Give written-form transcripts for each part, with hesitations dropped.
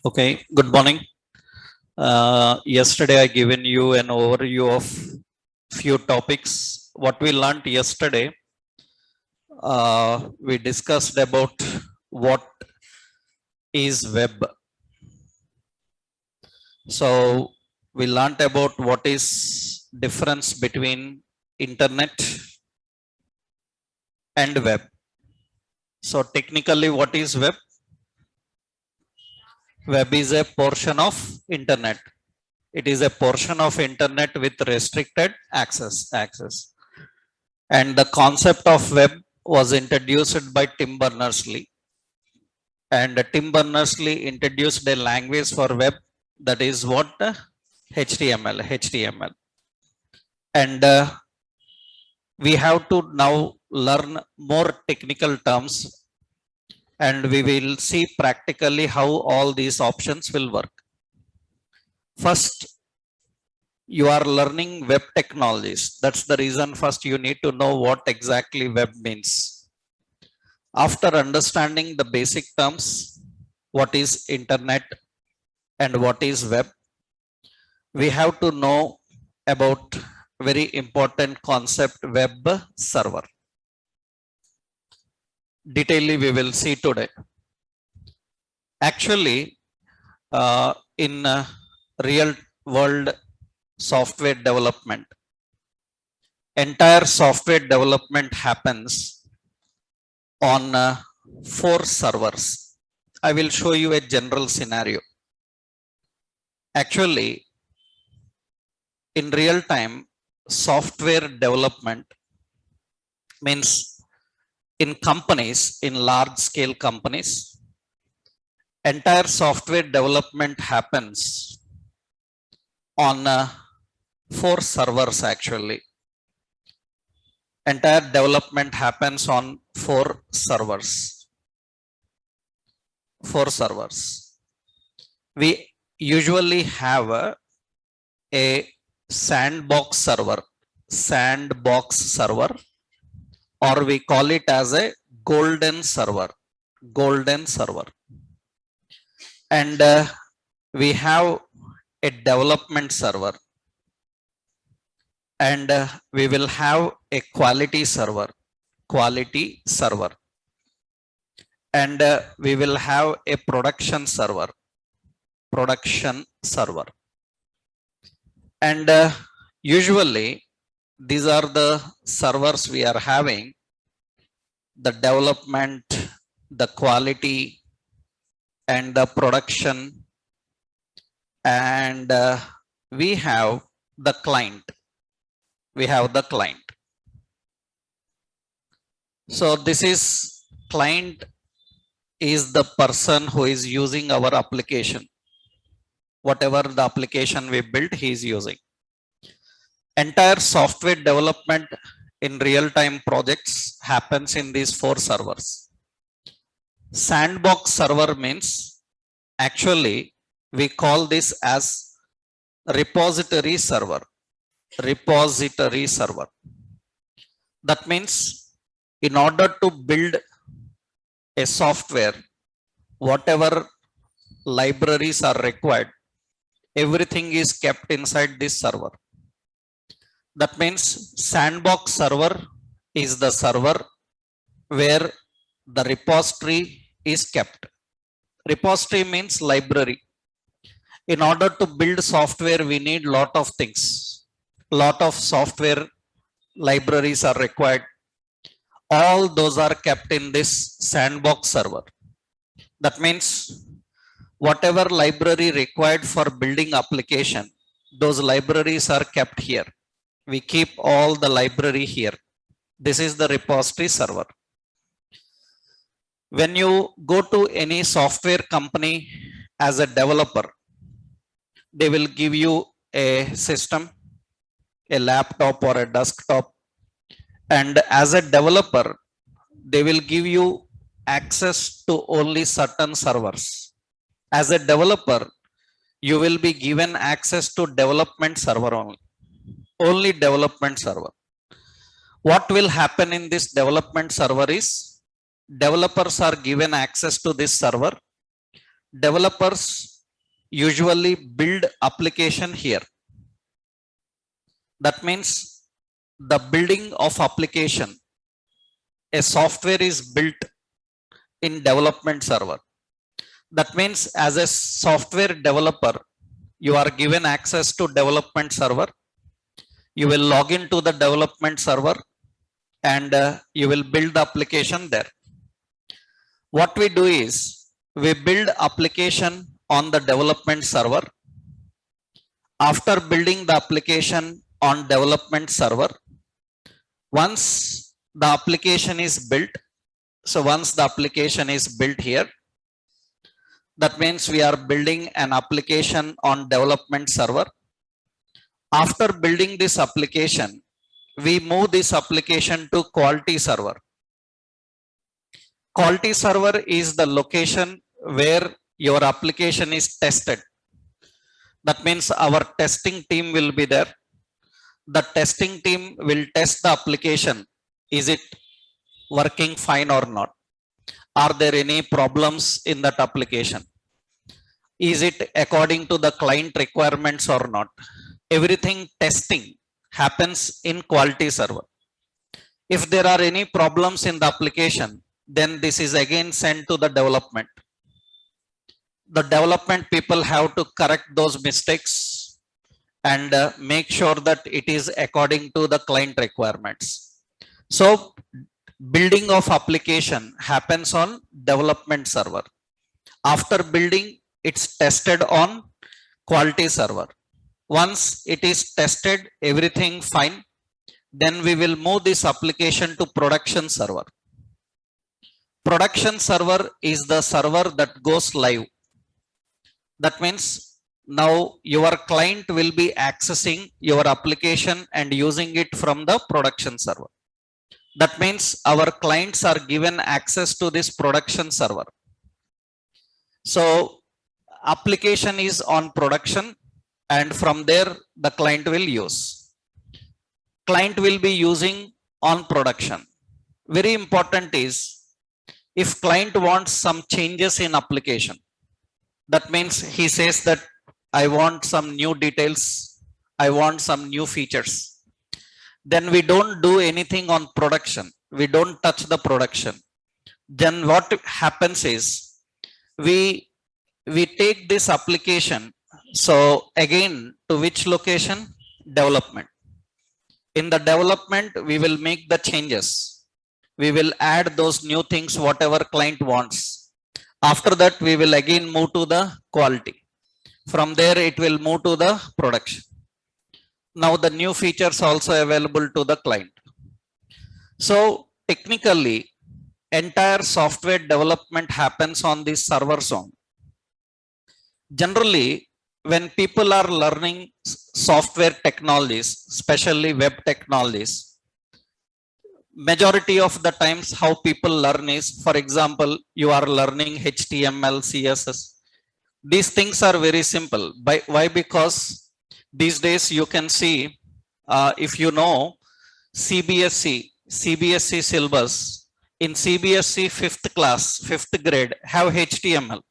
Okay, good morning. Yesterday I given you an overview of few topics. What we learned yesterday, we discussed about what is web. So we learned about what is difference between internet and web. So technically, what is web? Web is a portion of internet. It is a portion of internet with restricted access. And the concept of web was introduced by Tim Berners-Lee. And Tim Berners-Lee introduced a language for web that is what? HTML. And we have to now learn more technical terms, and we will see practically how all these options will work. First, you are learning web technologies. That's the reason first you need to know what exactly web means. After understanding the basic terms, what is internet and what is web, we have to know about very important concept, web server. Detailedly we will see today. Actually, in real world software development, entire software development happens on 4 servers. I will show you a general scenario. Actually, in real time, software development means in companies, in large scale companies, entire software development happens on 4 servers actually. Entire development happens on 4 servers. 4 servers. We usually have a sandbox server, or we call it as a golden server. And we have a development server, and we will have a quality server, and we will have a production server. And usually these are the servers we are having: the development, the quality, and the production, and we have the client. So this is client is the person who is using our application. Whatever the application we built, he is using. Entire software development in real-time projects happens in these 4 servers. Sandbox server means, actually we call this as repository server. That means in order to build a software, whatever libraries are required, everything is kept inside this server. That means sandbox server is the server where the repository is kept. Repository means library. In order to build software, we need lot of things. Lot of software libraries are required. All those are kept in this sandbox server. That means whatever library required for building application, those libraries are kept here. We keep all the library here. This is the repository server. When you go to any software company as a developer, they will give you a system, a laptop or a desktop, and as a developer, they will give you access to only certain servers. As a developer, you will be given access to development server only development server. What will happen in this development server is, developers are given access to this server. Developers usually build application here. That means the building of application, a software is built in development server. That means as a software developer, you are given access to development server. You will log into the development server and you will build the application there. What we do is we build application on the development server. After building the application on development server, once the application is built, so once the application is built here, that means we are building an application on development server. After building this application, we move this application to quality server. Quality server is the location where your application is tested. That means our testing team will be there. The testing team will test the application. Is it working fine or not? Are there any problems in that application? Is it according to the client requirements or not? Everything testing happens in quality server. If there are any problems in the application, then this is again sent to the development. The development people have to correct those mistakes and make sure that it is according to the client requirements. So building of application happens on development server. After building, it's tested on quality server. Once it is tested, everything fine, then we will move this application to production server. Production server is the server that goes live. That means now your client will be accessing your application and using it from the production server. That means our clients are given access to this production server. So application is on production and from there the client will use. Client will be using on production. Very important is if client wants some changes in application, that means he says that I want some new details, I want some new features, then we don't do anything on production. We don't touch the production. Then what happens is we take this application. So again, to which location? Development. In the development, we will make the changes. We will add those new things, whatever client wants. After that, we will again move to the quality. From there, it will move to the production. Now the new features also available to the client. So technically, entire software development happens on this server zone. Generally, when people are learning software technologies, especially web technologies, majority of the times how people learn is, for example, you are learning HTML, CSS. These things are very simple. Why? Because these days you can see, if you know CBSE syllabus, in CBSE 5th class, 5th grade have HTML.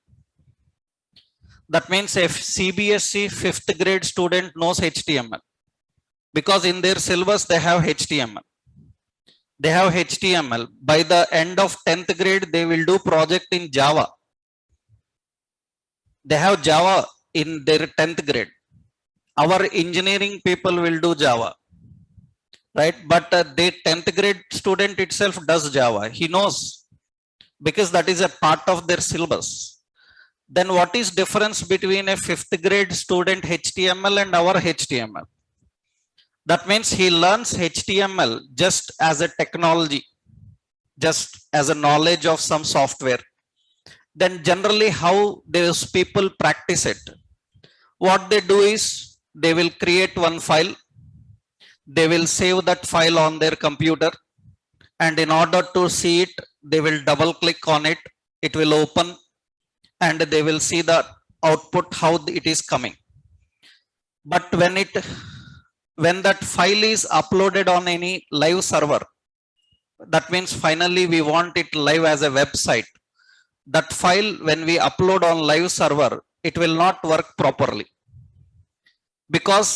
That means if CBSE 5th grade student knows HTML, because in their syllabus they have HTML. They have HTML. By the end of 10th grade, they will do project in Java. They have Java in their 10th grade. Our engineering people will do Java, right? But the 10th grade student itself does Java. He knows because that is a part of their syllabus. Then what is difference between a 5th grade student HTML and our HTML? That means he learns HTML just as a technology, just as a knowledge of some software. Then generally how those people practice it? What they do is they will create one file, they will save that file on their computer, and in order to see it, they will double click on it, it will open, and they will see the output, how it is coming. But when that file is uploaded on any live server, that means finally we want it live as a website. That file, when we upload on live server, it will not work properly because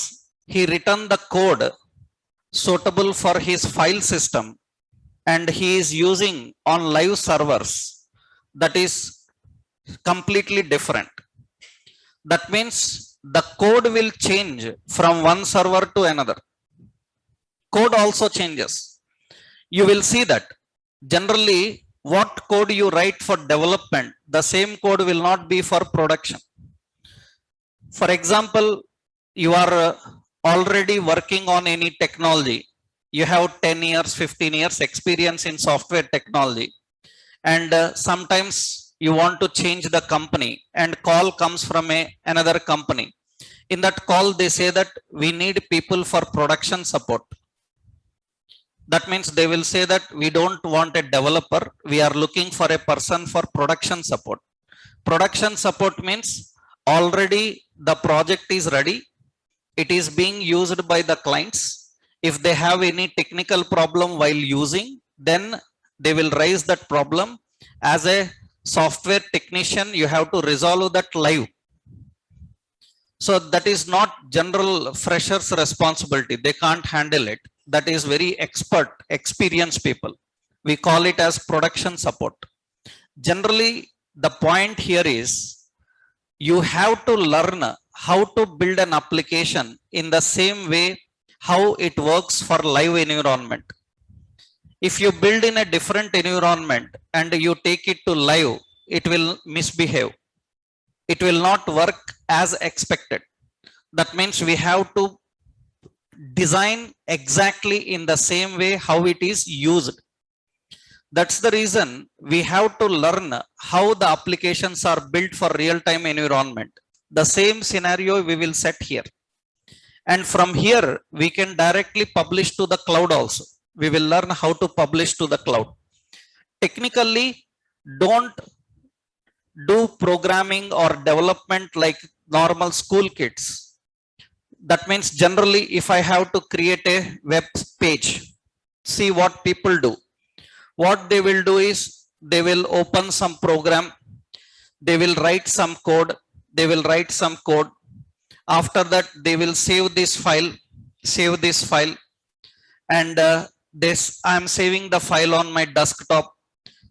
he written the code suitable for his file system and he is using on live servers that is completely different. That means the code will change from one server to another. Code also changes. You will see that generally what code you write for development, the same code will not be for production. For example, you are already working on any technology. You have 10 years, 15 years experience in software technology. And sometimes you want to change the company and call comes from another company. In that call, they say that we need people for production support. That means they will say that we don't want a developer. We are looking for a person for production support. Production support means already the project is ready. It is being used by the clients. If they have any technical problem while using, then they will raise that problem. As a software technician, you have to resolve that live. So that is not general freshers responsibility. They can't handle it. That is very expert, experienced people. We call it as production support. Generally, the point here is you have to learn how to build an application in the same way how it works for live environment. If you build in a different environment and you take it to live, it will misbehave. It will not work as expected. That means we have to design exactly in the same way how it is used. That's the reason we have to learn how the applications are built for real-time environment. The same scenario we will set here. And from here, we can directly publish to the cloud also. We will learn how to publish to the cloud. Technically, don't do programming or development like normal school kids. That means generally, if I have to create a web page, see what people do. What they will do is they will open some program, they will write some code, After that, they will save this file, and I am saving the file on my desktop,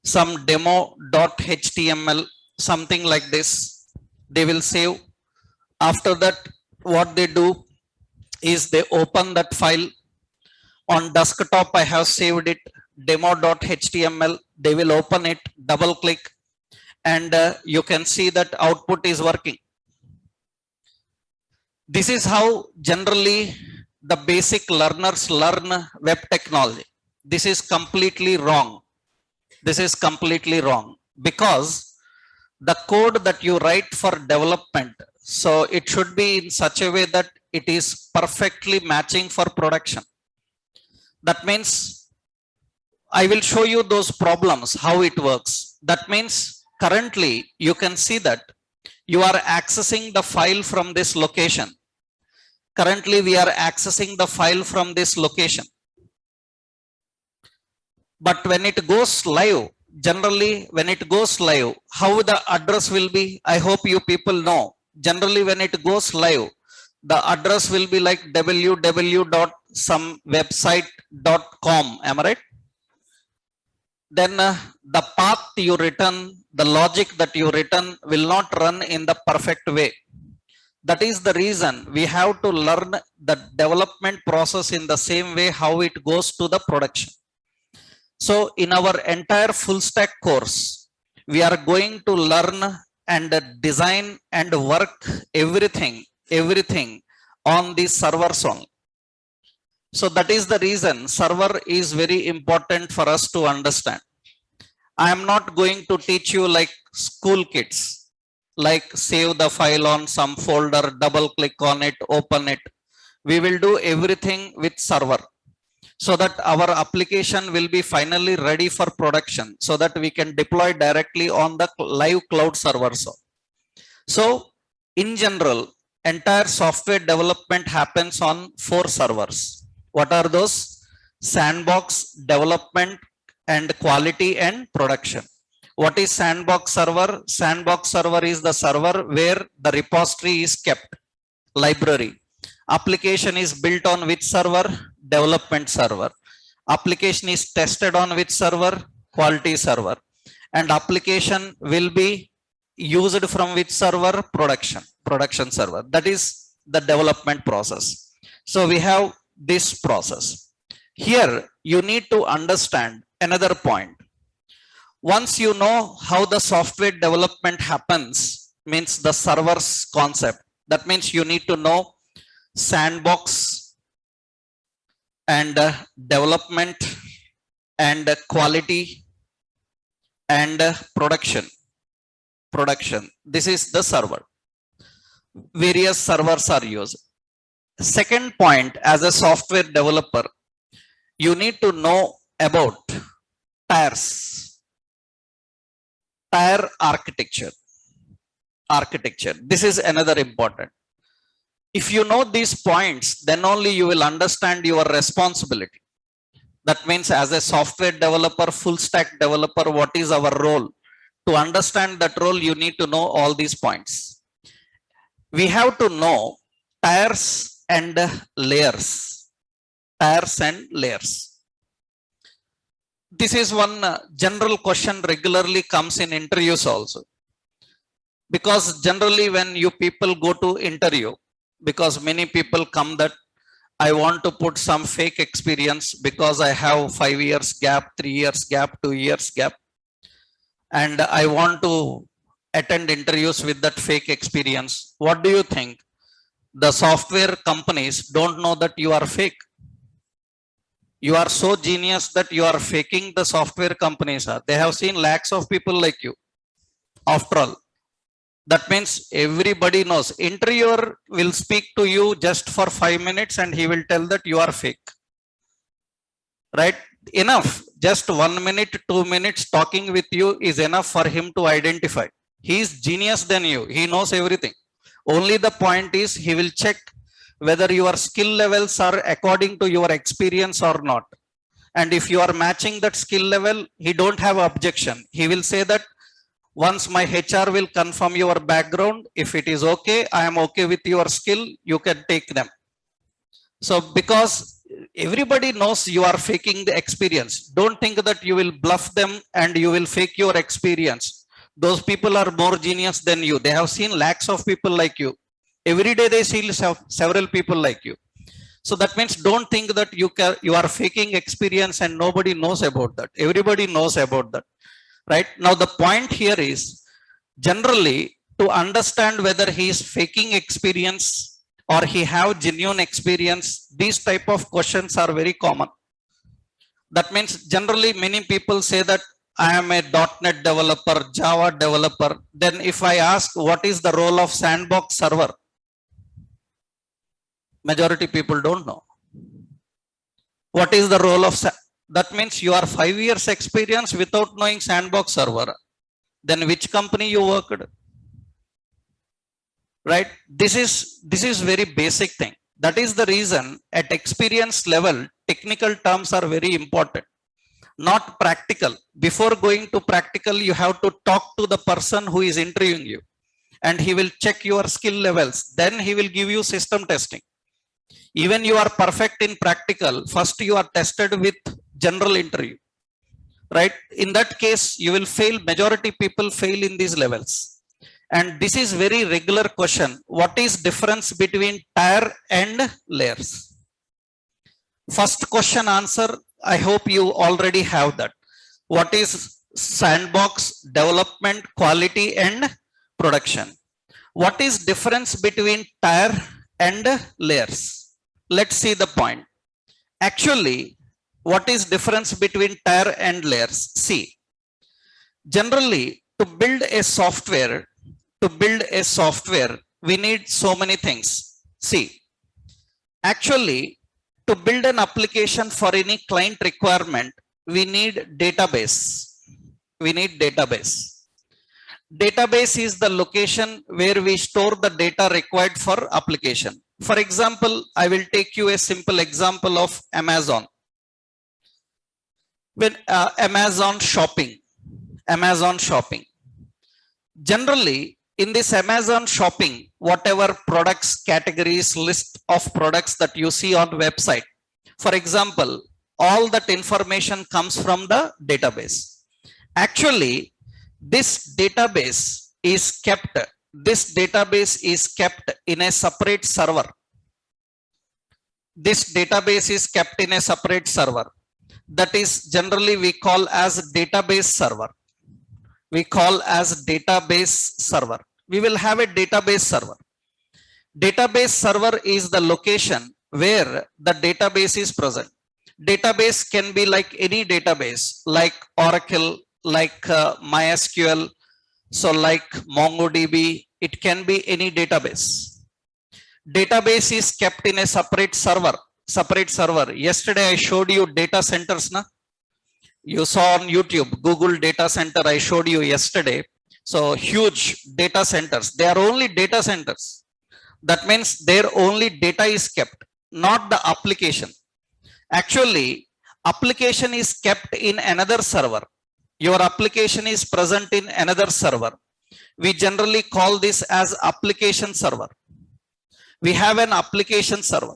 some demo.html, something like this. They will save. After that, what they do is they open that file. On desktop, I have saved it, demo.html. They will open it, double click, and you can see that output is working. This is how generally the basic learners learn web technology. This is completely wrong. Because the code that you write for development, so it should be in such a way that it is perfectly matching for production. That means I will show you those problems, how it works. That means currently you can see that you are accessing the file from this location. Currently we are accessing the file from this location. But when it goes live, generally when it goes live, how the address will be, I hope you people know. Generally when it goes live, the address will be like www.somewebsite.com. Am I right? Then the path you written, the logic that you written will not run in the perfect way. That is the reason we have to learn the development process in the same way how it goes to the production. So in our entire full stack course, we are going to learn and design and work everything on the servers only. So that is the reason server is very important for us to understand. I am not going to teach you like school kids, like save the file on some folder, double click on it, open it. We will do everything with server so that our application will be finally ready for production, so that we can deploy directly on the live cloud server. So in general, entire software development happens on 4 servers. What are those? Sandbox, development, and quality and production. What is sandbox server? Sandbox server is the server where the repository is kept, library. Application is built on which server? Development server. Application is tested on which server? Quality server. And application will be used from which server? Production server. That is the development process. So we have this process. Here you need to understand another point. Once you know how the software development happens, means the server's concept, that means you need to know sandbox and development and quality and production. This is the server. Various servers are used. Second point, as a software developer, you need to know about tiers, tier architecture. This is another important. If you know these points, then only you will understand your responsibility. That means as a software developer, full stack developer, what is our role? To understand that role, you need to know all these points. We have to know tiers and layers. Tiers and layers. This is one general question regularly comes in interviews also. Because generally when you people go to interview, because many people come that I want to put some fake experience because I have 5 years gap, 3 years gap, 2 years gap. And I want to attend interviews with that fake experience. What do you think? The software companies don't know that you are fake. You are so genius that you are faking the software companies. They have seen lakhs of people like you. After all, that means everybody knows. Interviewer will speak to you just for 5 minutes and he will tell that you are fake. Right? Enough. Just 1 minute, 2 minutes talking with you is enough for him to identify. He is genius than you. He knows everything. Only the point is he will check whether your skill levels are according to your experience or not. And if you are matching that skill level, he don't have objection. He will say that once my HR will confirm your background, if it is okay, I am okay with your skill, you can take them. So because everybody knows you are faking the experience, don't think that you will bluff them and you will fake your experience. Those people are more genius than you. They have seen lakhs of people like you. Every day they see several people like you. So that means don't think that you are faking experience and nobody knows about that. Everybody knows about that. Right? Now the point here is generally to understand whether he is faking experience or he have genuine experience, these type of questions are very common. That means generally many people say that I am a .NET developer, Java developer. Then if I ask what is the role of sandbox server, majority people don't know. What is the role of that means you are 5 years experience without knowing sandbox server. Then which company you worked? Right? This is very basic thing. That is the reason at experience level, technical terms are very important. Not practical. Before going to practical, you have to talk to the person who is interviewing you. And he will check your skill levels. Then he will give you system testing. Even you are perfect in practical, first you are tested with general interview, right? In that case, you will fail, majority people fail in these levels. And this is very regular question. What is difference between tier and layers? First question answer, I hope you already have that. What is sandbox, development, quality and production? What is difference between tier and layers? Let's see the point. Actually, what is difference between tier and layers? See, generally to build a software, we need so many things. See, actually to build an application for any client requirement, we need database. Database is the location where we store the data required for application. For example, I will take you a simple example of Amazon. When Amazon shopping, Amazon shopping. Generally, in this Amazon shopping, whatever products, categories, list of products that you see on website, for example, all that information comes from the database. Actually, this database is kept in a separate server. This database is kept in a separate server. That is generally we call as database server. We call as database server. We will have a database server. Database server is the location where the database is present. Database can be like any database, like Oracle, like MySQL, so like MongoDB. It can be any database. Database is kept in a separate server. Yesterday I showed you data centers, na? You saw on YouTube, Google data center I showed you yesterday. So huge data centers, they are only data centers. That means their only data is kept, not the application. Actually, application is kept in another server. Your application is present in another server. We generally call this as application server. We have an application server.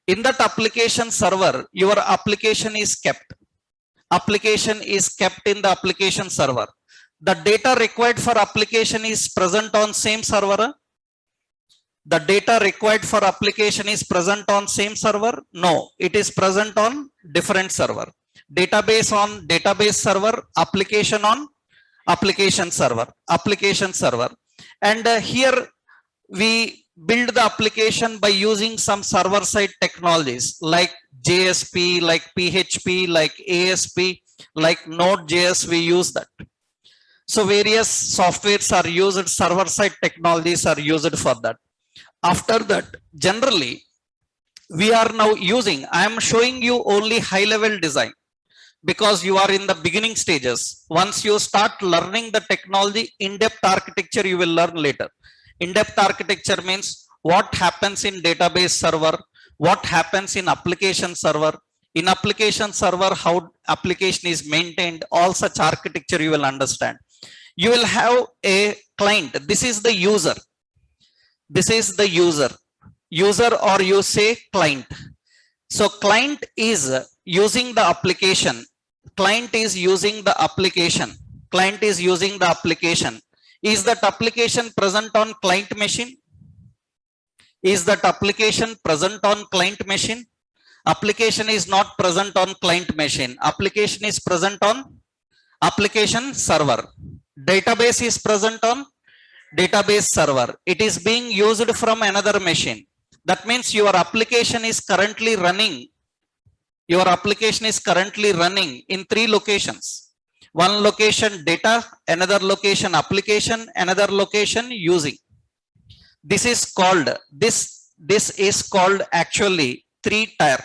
In that application server, your application is kept. Application is kept in the application server. The data required for application is present on same server. The data required for application is present on same server? No, it is present on different server. Database on database server, application on application server. And here we build the application by using some server side technologies like JSP, like PHP, like ASP, like Node.js. We use that. So various softwares are used, server side technologies are used for that. After that, generally, we are now using, I am showing you only high level design because you are in the beginning stages. Once you start learning the technology, in-depth architecture you will learn later. In-depth architecture means what happens in database server, what happens in application server. In application server, how application is maintained, all such architecture you will understand. You will have a client. This is the user. This is the user. User, or you say client. So client is using the application. Client is using the application. Client is using the application. Is that application present on client machine? Is that application present on client machine? Application is not present on client machine. Application is present on application server. Database is present on database server. It is being used from another machine. That means your application is currently running. Your application is currently running in 3 locations. One location data, another location application, another location using. This is called, this is called actually 3-tier.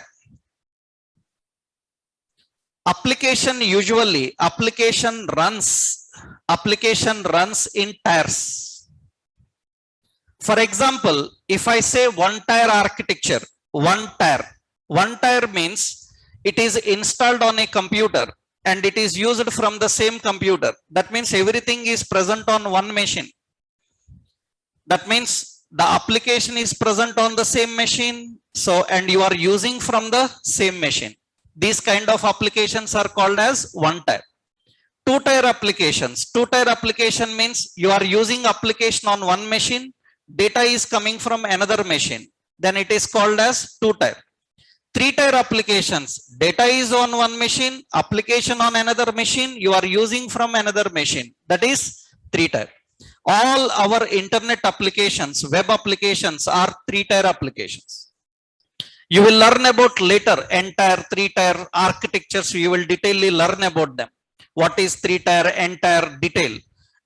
Application usually, application runs in tiers. For example, if I say 1-tier architecture, 1-tier means it is installed on a computer and it is used from the same computer. That means everything is present on one machine. That means the application is present on the same machine. So, and you are using from the same machine. These kind of applications are called as 1-tier. 2-tier applications. 2-tier application means you are using application on one machine. Data is coming from another machine. Then it is called as 2-tier. 3-tier applications. Data is on one machine. Application on another machine. You are using from another machine. That is 3-tier. All our internet applications, web applications are 3-tier applications. You will learn about later entire 3-tier architectures. You will detailedly learn about them. What is 3-tier, entire detail.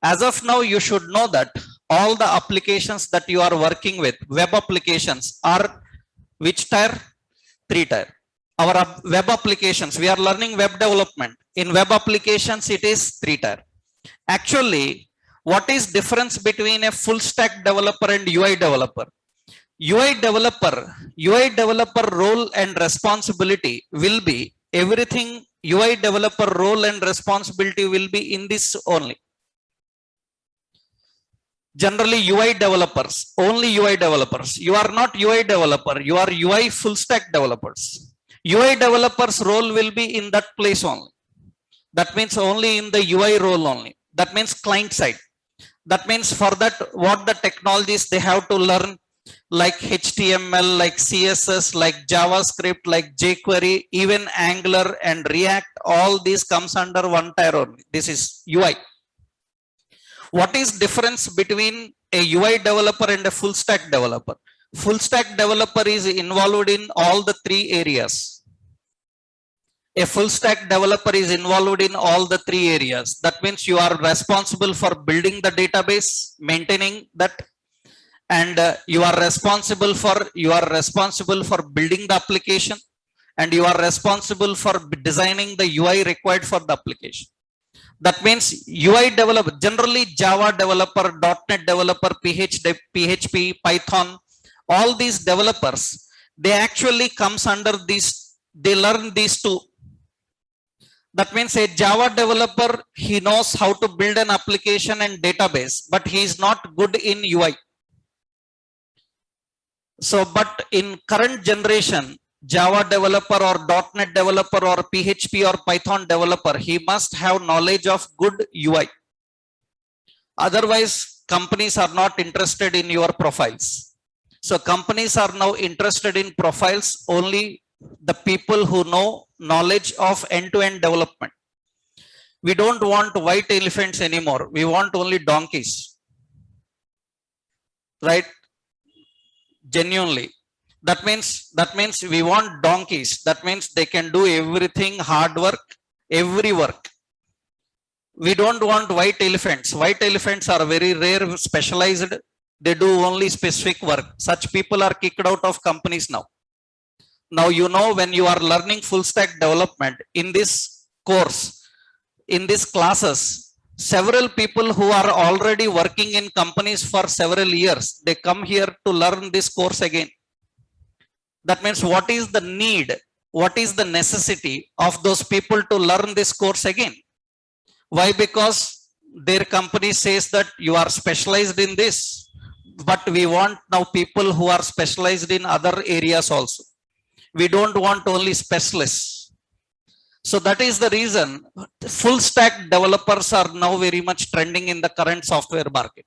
As of now, you should know that all the applications that you are working with, web applications, are which tier? 3-tier. Our web applications, we are learning web development. In web applications, it is 3-tier. Actually, what is difference between a full stack developer and UI developer? UI developer role and responsibility will be everything UI developer role and responsibility will be in this only. Generally UI developers, only UI developers. You are not UI developer, you are UI full stack developers. UI developers role will be in that place only. That means only in the UI role only. That means client side. That means for that, what the technologies they have to learn, like HTML, like CSS, like JavaScript, like jQuery, even Angular and React, all these comes under one tier only. This is UI. What is difference between a UI developer and a full stack developer? Full stack developer is involved in all the three areas. A full stack developer is involved in all the three areas. That means you are responsible for building the database, maintaining that, and you are responsible for building the application, and you are responsible for designing the UI required for the application. That means UI developer, generally Java developer, .NET developer, PHP, Python, all these developers, they actually comes under these, they learn these two. That means a Java developer, he knows how to build an application and database, but he is not good in UI. So, but in current generation, Java developer or .NET developer or PHP or Python developer, he must have knowledge of good UI. Otherwise, companies are not interested in your profiles. So companies are now interested in profiles only the people who know knowledge of end-to-end development. We don't want white elephants anymore. We want only donkeys. Right? Genuinely. That means we want donkeys. That means they can do everything, hard work, every work. We don't want white elephants. White elephants are very rare, specialized. They do only specific work. Such people are kicked out of companies now. Now, you know, when you are learning full stack development in this course, in these classes, several people who are already working in companies for several years, they come here to learn this course again. That means what is the need? What is the necessity of those people to learn this course again? Why? Because their company says that you are specialized in this, but we want now people who are specialized in other areas also. We don't want only specialists. So that is the reason full stack developers are now very much trending in the current software market.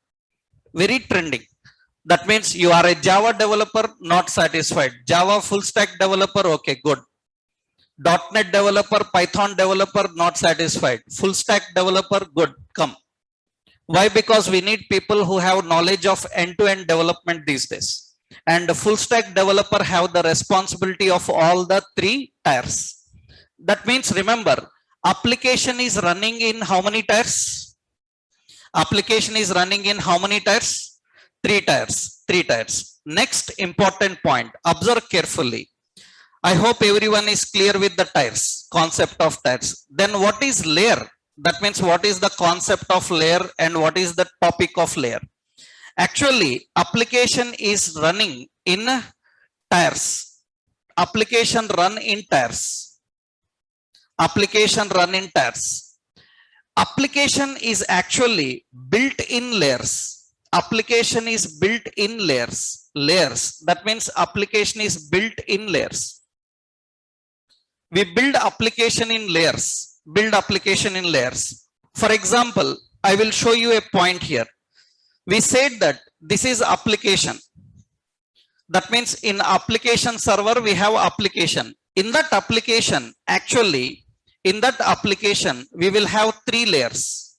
Very trending. That means you are a Java developer, not satisfied. Java full stack developer, okay, good. .NET developer, Python developer, not satisfied. Full stack developer, good, come. Why? Because we need people who have knowledge of end-to-end development these days. And the full stack developer have the responsibility of all the three tiers. That means, remember, application is running in how many tiers? Application is running in how many tiers? Three tiers. Next important point, observe carefully. I hope everyone is clear with the tiers, concept of tiers. Then what is layer? That means what is the concept of layer and what is the topic of layer? Actually, application is running in tiers. Application run in tiers. Application run in tiers. Application is actually built in layers. Application is built in layers. That means application is built in layers. We build application in layers. For example, I will show you a point here. We said that this is application. That means in application server, we have application. In that application, actually, we will have three layers.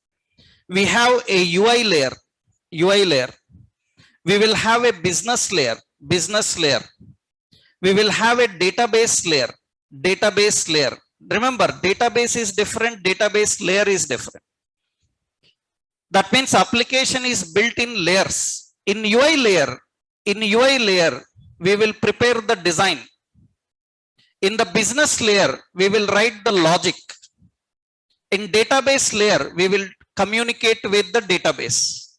We have a UI layer. We will have a business layer. We will have a database layer. Remember, database is different, database layer is different. That means application is built in layers. In UI layer, we will prepare the design. In the business layer, we will write the logic. In database layer, we will communicate with the database.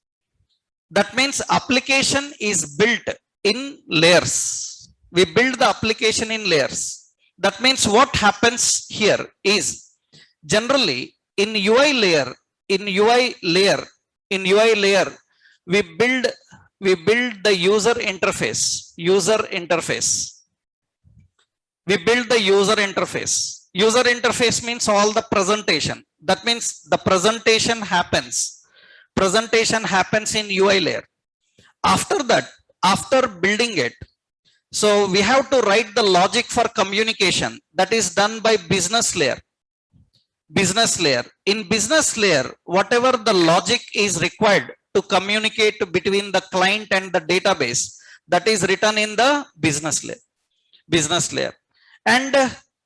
That means application is built in layers. We build the application in layers. That means what happens here is Generally, in UI layer, in UI layer, in UI layer, we build the user interface. User interface. We build the user interface. User interface means all the presentation. That means the presentation happens. Presentation happens in UI layer. After that, after building it, so we have to write the logic for communication. That is done by business layer. Business layer. In business layer, whatever the logic is required to communicate between the client and the database, that is written in the business layer. Business layer. And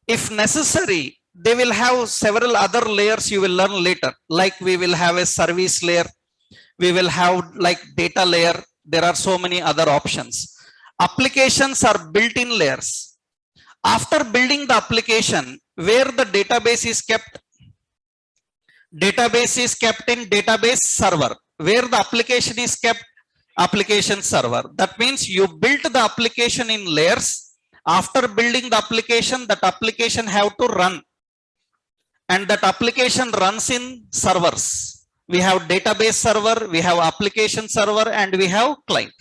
if necessary, they will have several other layers you will learn later. Like we will have a service layer. We will have like data layer. There are so many other options. Applications are built-in layers. After building the application, where the database is kept, database is kept in database server. Where the application is kept, application server. That means you built the application in layers. After building the application, that application have to run. And that application runs in servers. We have database server, we have application server, and we have client.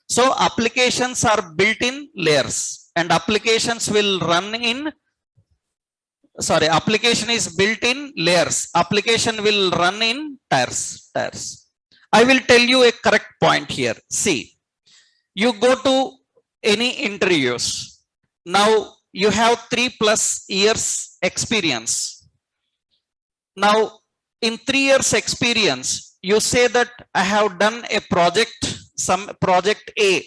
So applications are built in layers, and applications will run in, sorry, application is built in layers. Application will run in tiers. I will tell you a correct point here. See, you go to any interviews. Now you have 3+ years experience. Now in 3 years experience, you say that I have done a project, some project A.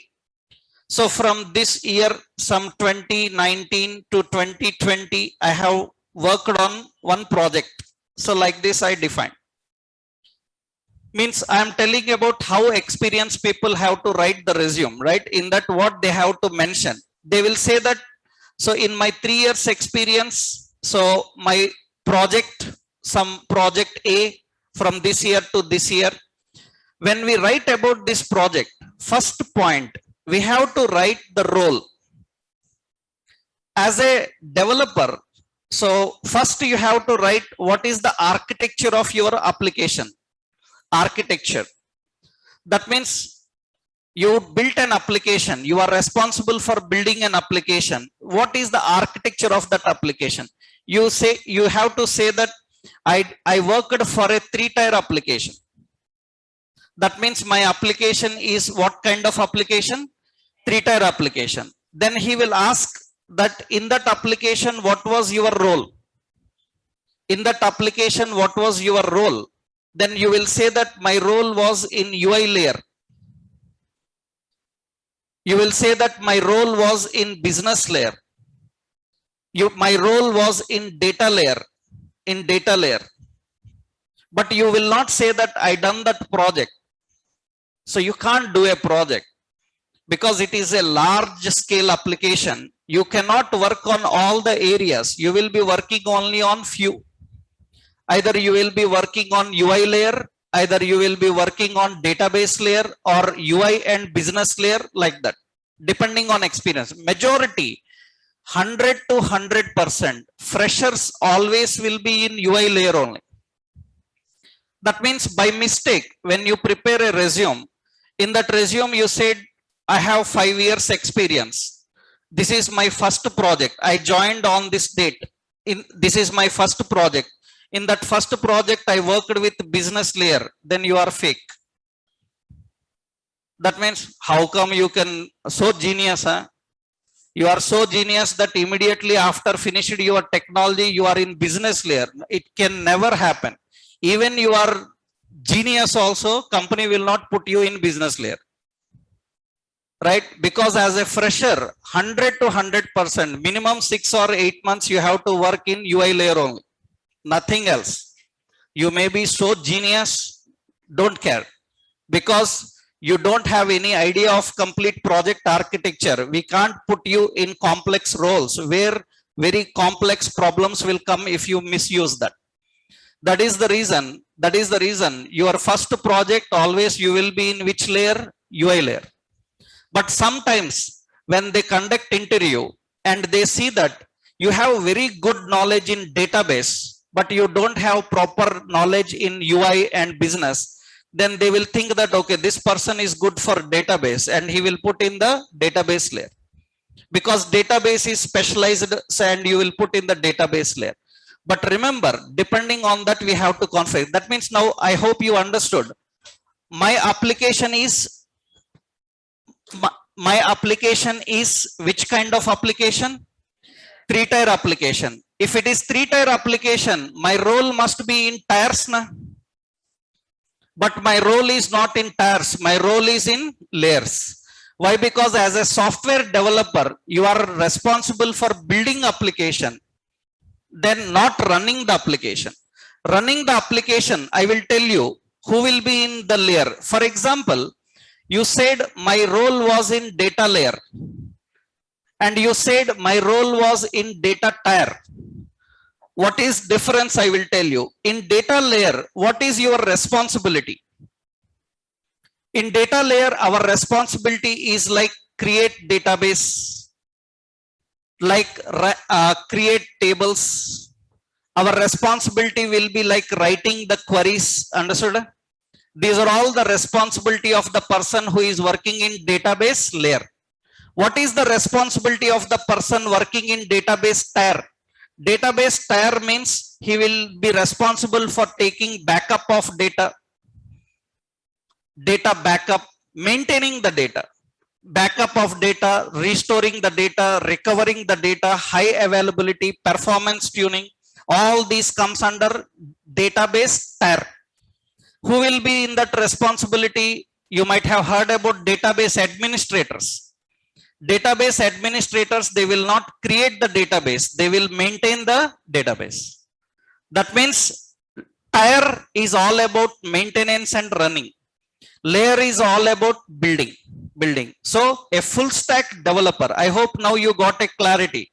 So from this year, some 2019 to 2020, I have worked on one project. So like this I define. Means I am telling about how experienced people have to write the resume, right? In that what they have to mention. They will say that, so in my 3 years experience, so my project, some project A from this year to this year. When we write about this project, first point, we have to write the role. As a developer, so first you have to write what is the architecture of your application. Architecture. That means you built an application. You are responsible for building an application. What is the architecture of that application? You say, you have to say that I worked for a 3-tier application. That means my application is what kind of application? 3-tier application. Then he will ask that in that application, what was your role? In that application, what was your role? Then you will say that my role was in UI layer. You will say that my role was in business layer. My role was in data layer. In data layer. But you will not say that I done that project. So you can't do a project because it is a large scale application. You cannot work on all the areas. You will be working only on few. Either you will be working on UI layer, either you will be working on database layer, or UI and business layer, like that, depending on experience. Majority, 100 to 100%, freshers always will be in UI layer only. That means by mistake, when you prepare a resume, in that resume you said, I have 5 years experience. This is my first project. I joined on this date. This is my first project. In that first project, I worked with business layer. Then you are fake. That means how come you can, so genius, huh? You are so genius that immediately after finished your technology, you are in business layer. It can never happen. Even you are genius also, company will not put you in business layer. Right? Because as a fresher, 100 to 100%, minimum 6 or 8 months, you have to work in UI layer only. Nothing else. You may be so genius, don't care. Because you don't have any idea of complete project architecture. We can't put you in complex roles where very complex problems will come if you misuse that. That is the reason your first project always you will be in which layer? UI layer. But sometimes when they conduct interview and they see that you have very good knowledge in database, but you don't have proper knowledge in UI and business, then they will think that, okay, this person is good for database and he will put in the database layer, because database is specialized and you will put in the database layer. But remember, depending on that, we have to configure. That means now I hope you understood. My application is my application is which kind of application? 3-tier application. If it is 3-tier application, my role must be in tiers, na? But my role is not in tiers. My role is in layers. Why? Because as a software developer, you are responsible for building application, then not running the application. Running the application, I will tell you who will be in the layer. For example, you said my role was in data layer, and you said my role was in data tier. What is difference? I will tell you. In data layer, what is your responsibility? In data layer, our responsibility is like create database, like create tables. Our responsibility will be like writing the queries. Understood? These are all the responsibility of the person who is working in database layer. What is the responsibility of the person working in database tier? Database tier means he will be responsible for taking backup of data, data backup, maintaining the data, backup of data, restoring the data, recovering the data, high availability, performance tuning. All these comes under database tier. Who will be in that responsibility? You might have heard about database administrators. Database administrators, they will not create the database, they will maintain the database. That means tier is all about maintenance and running. Layer is all about building. So a full stack developer, I hope now you got a clarity.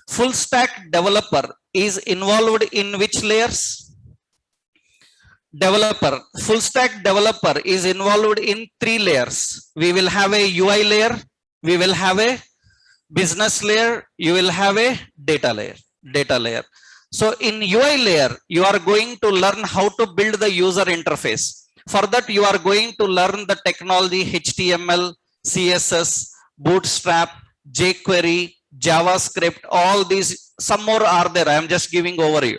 Full stack developer is involved in which layers? Full stack developer is involved in 3 layers. We will have a UI layer, we will have a business layer, you will have a data layer. So in UI layer, you are going to learn how to build the user interface. For that, you are going to learn the technology HTML, CSS, Bootstrap, jQuery, JavaScript, all these. Some more are there. I am just giving overview.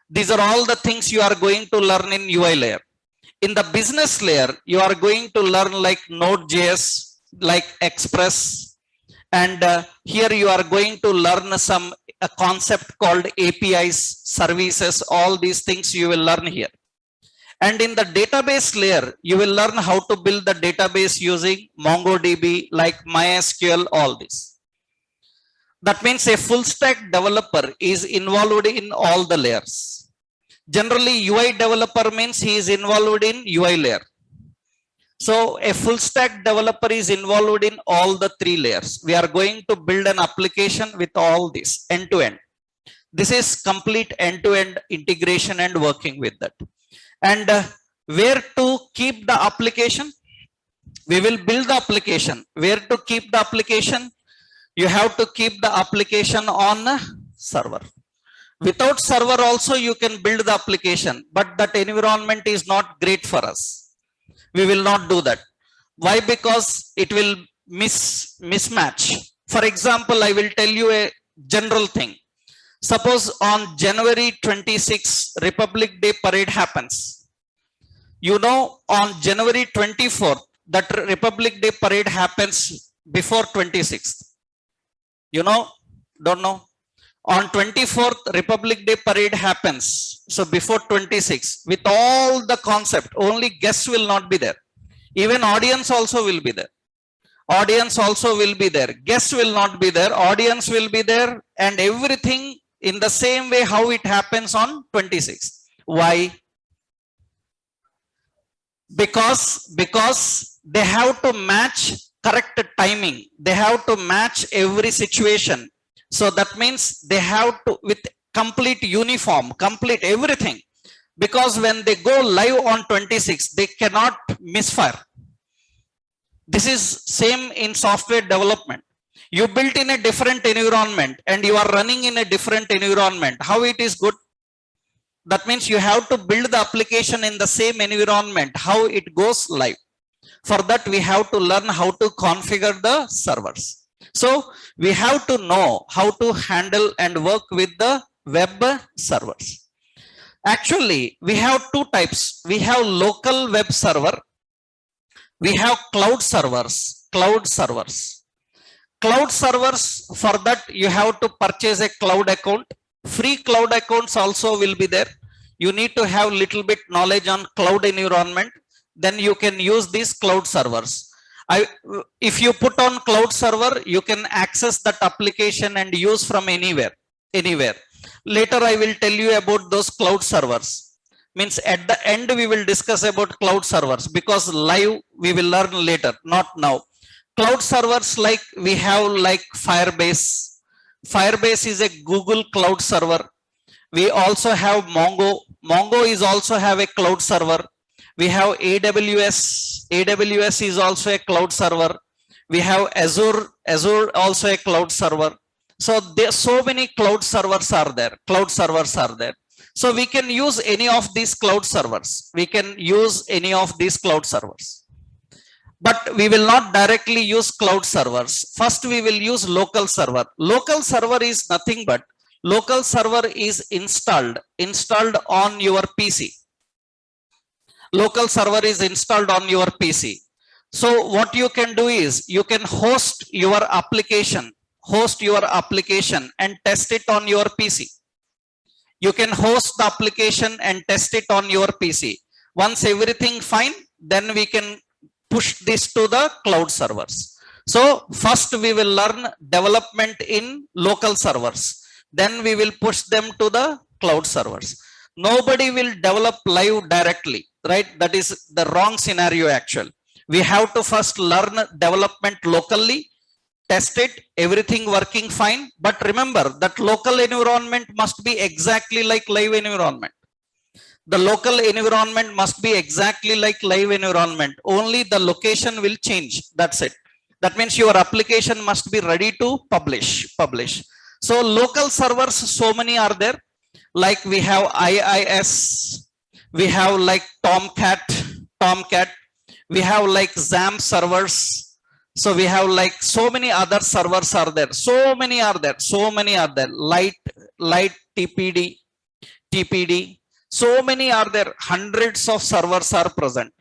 These are all the things you are going to learn in UI layer. In the business layer, you are going to learn like Node.js, like Express, and here you are going to learn a concept called APIs, services. All these things you will learn here. And in the database layer, you will learn how to build the database using MongoDB, like MySQL, all this. That means a full stack developer is involved in all the layers. Generally, UI developer means he is involved in UI layer. So a full stack developer is involved in all the 3 layers. We are going to build an application with all this end to end. This is complete end to end integration and working with that. And where to keep the application? We will build the application. Where to keep the application? You have to keep the application on a server. Without server also you can build the application, but that environment is not great for us. We will not do that. Why? Because it will mismatch. For example, I will tell you a general thing. Suppose on January 26, Republic Day parade happens. You know, on January 24th, that Republic Day parade happens before 26th. You know, don't know. On 24th, Republic Day parade happens. So before 26th, with all the concept, only guests will not be there. Even audience also will be there. Audience also will be there. Guests will not be there. Audience will be there. And everything in the same way how it happens on 26th. Why? Because they have to match correct timing. They have to match every situation. So that means they have to, with complete uniform, complete everything. Because when they go live on 26, they cannot misfire. This is same in software development. You built in a different environment and you are running in a different environment. How it is good? That means you have to build the application in the same environment, how it goes live. For that, we have to learn how to configure the servers. So we have to know how to handle and work with the web servers. Actually, we have two types. We have local web server. We have cloud servers. Cloud servers, for that you have to purchase a cloud account. Free cloud accounts also will be there. You need to have little bit knowledge on cloud environment. Then you can use these cloud servers. If you put on cloud server, you can access that application and use from anywhere. Later I will tell you about those cloud servers. Means at the end we will discuss about cloud servers, because live we will learn later, not now. Cloud servers, like we have like Firebase. Firebase is a Google cloud server. We also have Mongo. Mongo is also have a cloud server. We have AWS. AWS is also a cloud server. We have Azure. Azure also a cloud server. So there so many cloud servers are there. So we can use any of these cloud servers. But we will not directly use cloud servers. First, we will use local server. Local server is nothing but local server is installed on your PC. Local server is installed on your PC. So what you can do is you can host your application and test it on your PC. You can host the application and test it on your PC. Once everything fine, then we can push this to the cloud servers. So first we will learn development in local servers. Then we will push them to the cloud servers. Nobody will develop live directly, right? That is the wrong scenario actually. We have to first learn development locally, test it, everything working fine. But remember that local environment must be exactly like live environment. The local environment must be exactly like live environment. Only the location will change. That's it. That means your application must be ready to publish. So local servers, so many are there. Like we have IIS, we have like Tomcat, we have like XAMPP servers. So we have like so many other servers are there. So many are there. Light TPD. So many are there. Hundreds of servers are present.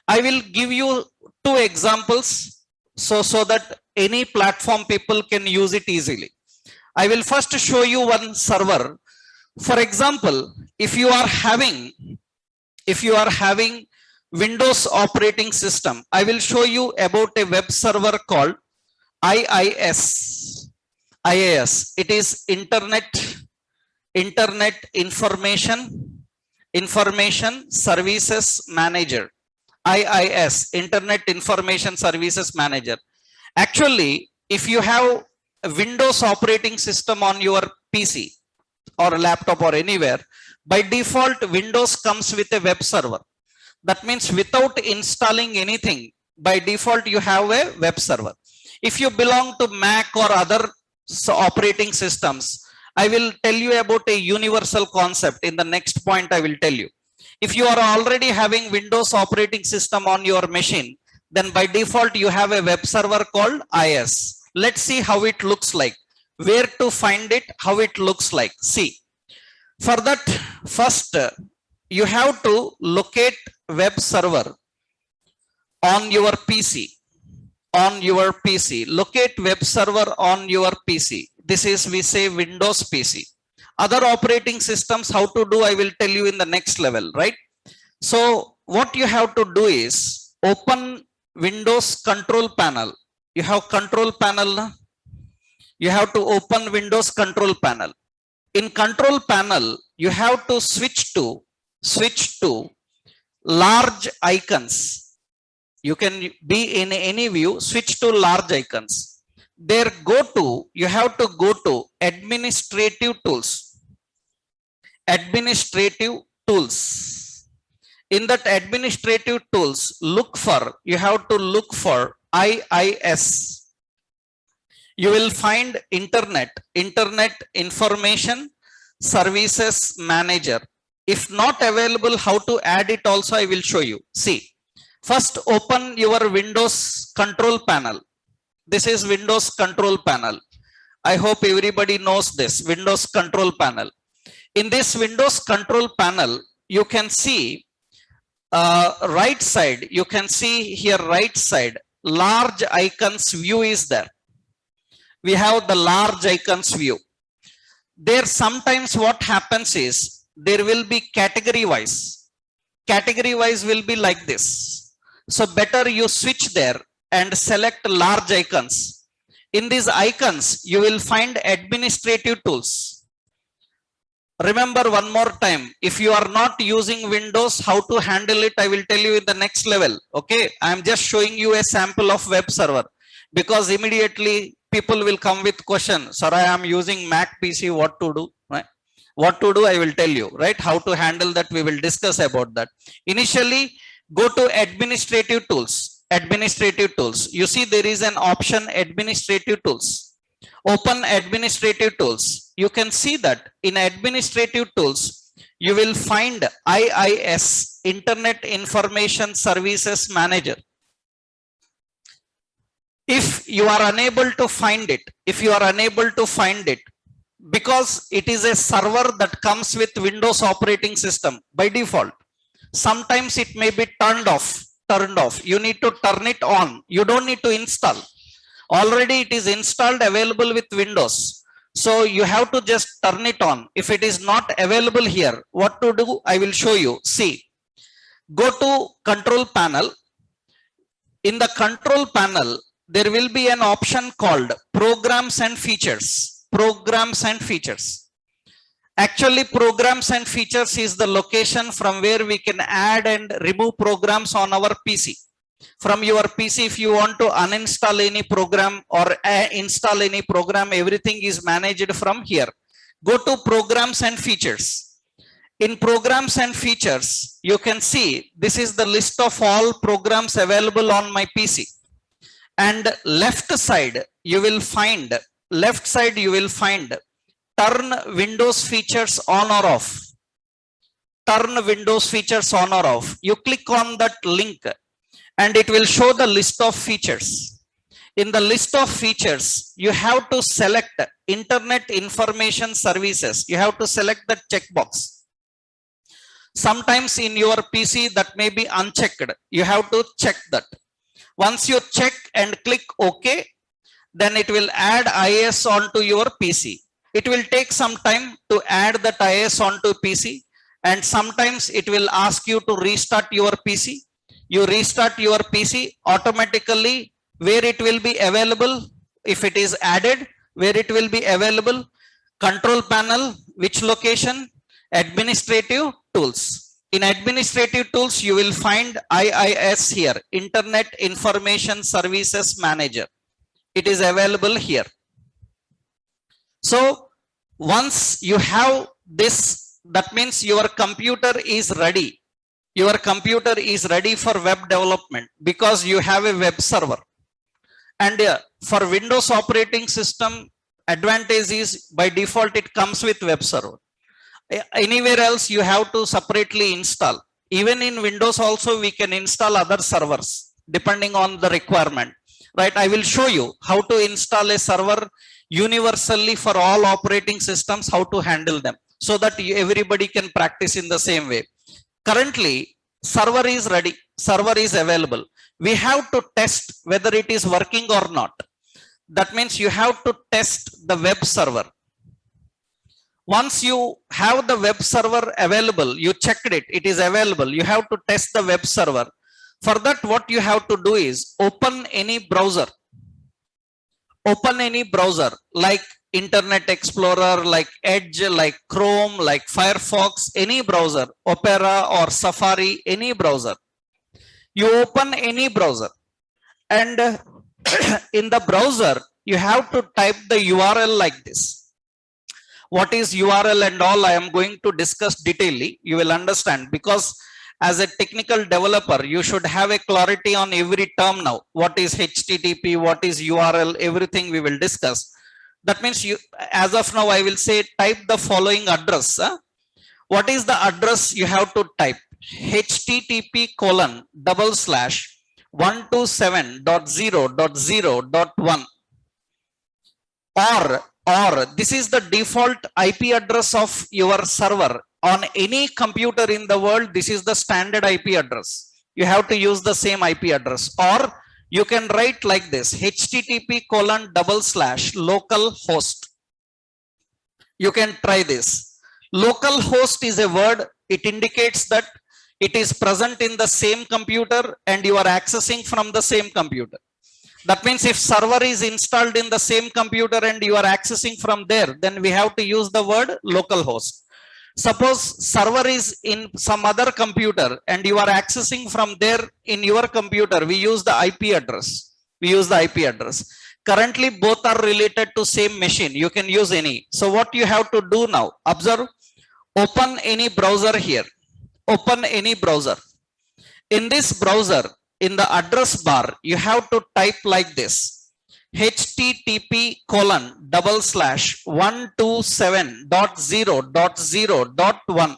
I will give you two examples so that any platform people can use it easily. I will first show you one server. For example, if you are having Windows operating system, I will show you about a web server called IIS. It is Internet Information Services Manager. IIS, Internet Information Services Manager. Actually, if you have a Windows operating system on your PC or laptop or anywhere, by default Windows comes with a web server. That means without installing anything, by default you have a web server. If you belong to Mac or other operating systems, I will tell you about a universal concept. In the next point I will tell you. If you are already having Windows operating system on your machine, then by default you have a web server called IIS. Let's see how it looks like. Where to find it, how it looks like. See, for that first you have to locate web server on your PC. Locate web server on your PC. This is, we say, Windows PC. Other operating systems, how to do, I will tell you in the next level, right? So what you have to do is open Windows control panel. You have control panel. You have to open Windows control panel. In control panel, you have to switch to large icons. You can be in any view, switch to large icons. There you have to go to administrative tools. In that administrative tools, you have to look for IIS. You will find Internet Information Services Manager. If not available, how to add it also I will show you. See, first open your Windows control panel. This is Windows control panel. I hope everybody knows this Windows control panel. In this Windows control panel, you can see right side, you can see here right side, large icons view is there. We have the large icons view. There sometimes what happens is there will be category wise. Category wise will be like this. So better you switch there and select large icons. In these icons, you will find administrative tools. Remember one more time, if you are not using Windows, how to handle it, I will tell you in the next level. Okay, I am just showing you a sample of web server, because immediately people will come with question, sir, I am using Mac PC, what to do, right? What to do, I will tell you, right? How to handle that, we will discuss about that. Initially, go to administrative tools. Administrative tools, you see there is an option administrative tools. Open administrative tools. You can see that in administrative tools, you will find IIS, Internet Information Services Manager. If you are unable to find it, because it is a server that comes with Windows operating system by default, sometimes it may be turned off. You need to turn it on. You don't need to install. Already it is installed, available with Windows. So you have to just turn it on. If it is not available here, what to do, I will show you. See, go to control panel. In the control panel, there will be an option called programs and features. Programs and features. Actually, programs and features is the location from where we can add and remove programs on our PC. From your PC, if you want to uninstall any program or install any program, everything is managed from here. Go to programs and features. In programs and features, you can see this is the list of all programs available on my PC. And left side, you will find turn Windows features on or off. Turn Windows features on or off. You click on that link and it will show the list of features. In the list of features, you have to select Internet Information Services. You have to select the checkbox. Sometimes in your PC that may be unchecked. You have to check that. Once you check and click OK, then it will add IIS onto your PC. It will take some time to add that IIS onto PC, and sometimes it will ask you to restart your PC. You restart your PC, automatically where it will be available, if it is added, where it will be available, control panel, which location, administrative tools. In administrative tools, you will find IIS here, Internet Information Services Manager. It is available here. So once you have this, that means your computer is ready. Your computer is ready for web development because you have a web server. And for Windows operating system, advantage is by default it comes with web server. Anywhere else you have to separately install. Even in Windows also we can install other servers depending on the requirement. Right? I will show you how to install a server universally for all operating systems, how to handle them, so that everybody can practice in the same way. Currently, server is ready, server is available. We have to test whether it is working or not. That means you have to test the web server. Once you have the web server available, you checked it, it is available, you have to test the web server. For that, what you have to do is open any browser. Open any browser like Internet Explorer, like Edge, like Chrome, like Firefox, any browser, Opera or Safari, any browser. You open any browser, and in the browser, you have to type the URL like this. What is URL and all, I am going to discuss detailedly. You will understand, because as a technical developer, you should have a clarity on every term now. What is HTTP, what is URL, everything we will discuss. That means you, as of now, I will say type the following address. What is the address you have to type? http://127.0.0.1 or this is the default IP address of your server on any computer in the world. This is the standard IP address. You have to use the same IP address, or you can write like this: http://localhost. You can try this. Localhost is a word. It indicates that it is present in the same computer and you are accessing from the same computer. That means if server is installed in the same computer and you are accessing from there, then we have to use the word localhost. Suppose server is in some other computer and you are accessing from there in your computer, we use the IP address. We use the IP address. Currently both are related to same machine. You can use any. So what you have to do now, observe, open any browser here. Open any browser. In this browser, in the address bar, you have to type like this: http://127.0.0.1.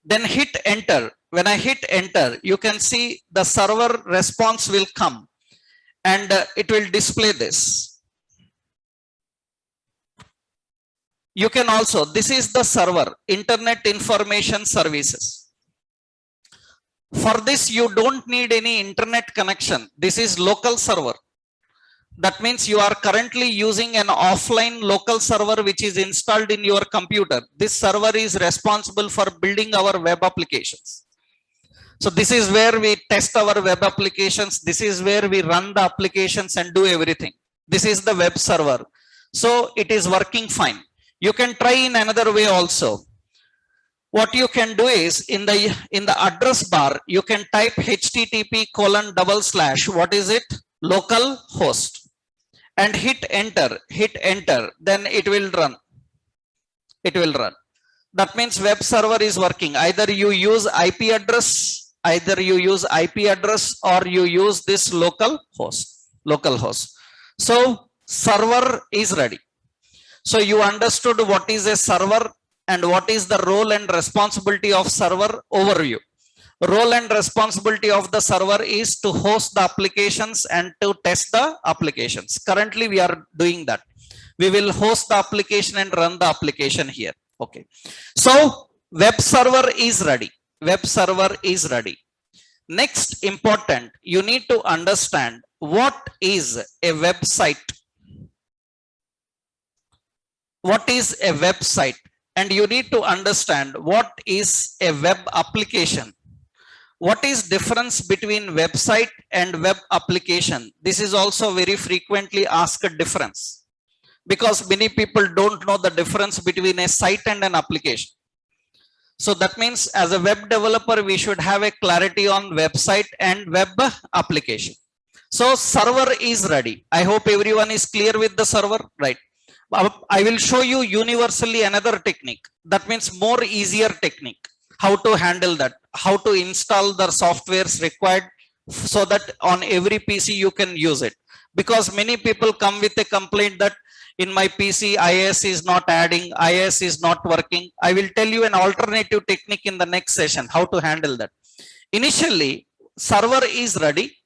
Then hit enter. When I hit enter, you can see the server response will come and it will display this. You can also, this is the server, Internet Information Services. For this, you don't need any internet connection. This is local server. That means you are currently using an offline local server which is installed in your computer. This server is responsible for building our web applications. So this is where we test our web applications. This is where we run the applications and do everything. This is the web server. So it is working fine. You can try in another way also. What you can do is in the address bar, you can type http:// what is it? Localhost, and hit enter, then it will run. It will run. That means web server is working. Either you use IP address, or you use this localhost. So server is ready. So you understood what is a server and what is the role and responsibility of server. Overview. Role and responsibility of the server is to host the applications and to test the applications. Currently we are doing that. We will host the application and run the application here. Okay. So web server is ready. Web server is ready. Next important, you need to understand what is a website. What is a website? And you need to understand what is a web application. What is difference between website and web application? This is also very frequently asked difference, because many people don't know the difference between a site and an application. So that means as a web developer, we should have a clarity on website and web application. So server is ready. I hope everyone is clear with the server, right? I will show you universally another technique. That means more easier technique. How to handle that, how to install the softwares required so that on every PC you can use it. Because many people come with a complaint that in my PC IIS is not adding, IIS is not working. I will tell you an alternative technique in the next session, how to handle that. Initially, server is ready.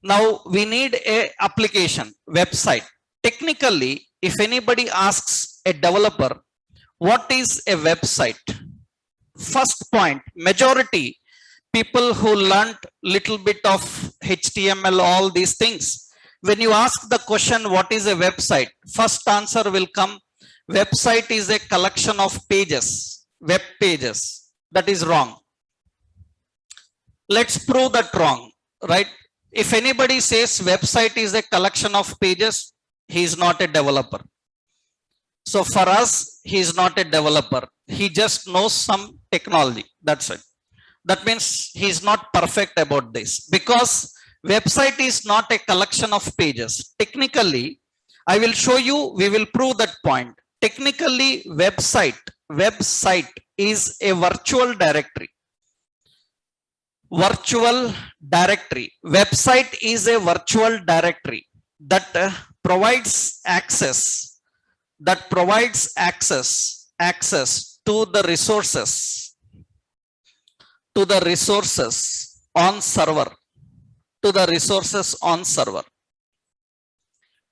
Now we need a application, website. Technically, if anybody asks a developer, what is a website? First point, majority people who learned little bit of HTML, all these things, when you ask the question, what is a website? First answer will come, website is a collection of pages, web pages. That is wrong. Let's prove that wrong, right? If anybody says website is a collection of pages, he is not a developer. So for us, he is not a developer. He just knows some technology. That's it. That means he is not perfect about this, because website is not a collection of pages. Technically, I will show you, we will prove that point. Technically, website is a virtual directory. Virtual directory. Website is a virtual directory that provides access to the resources, to the resources on server, to the resources on server.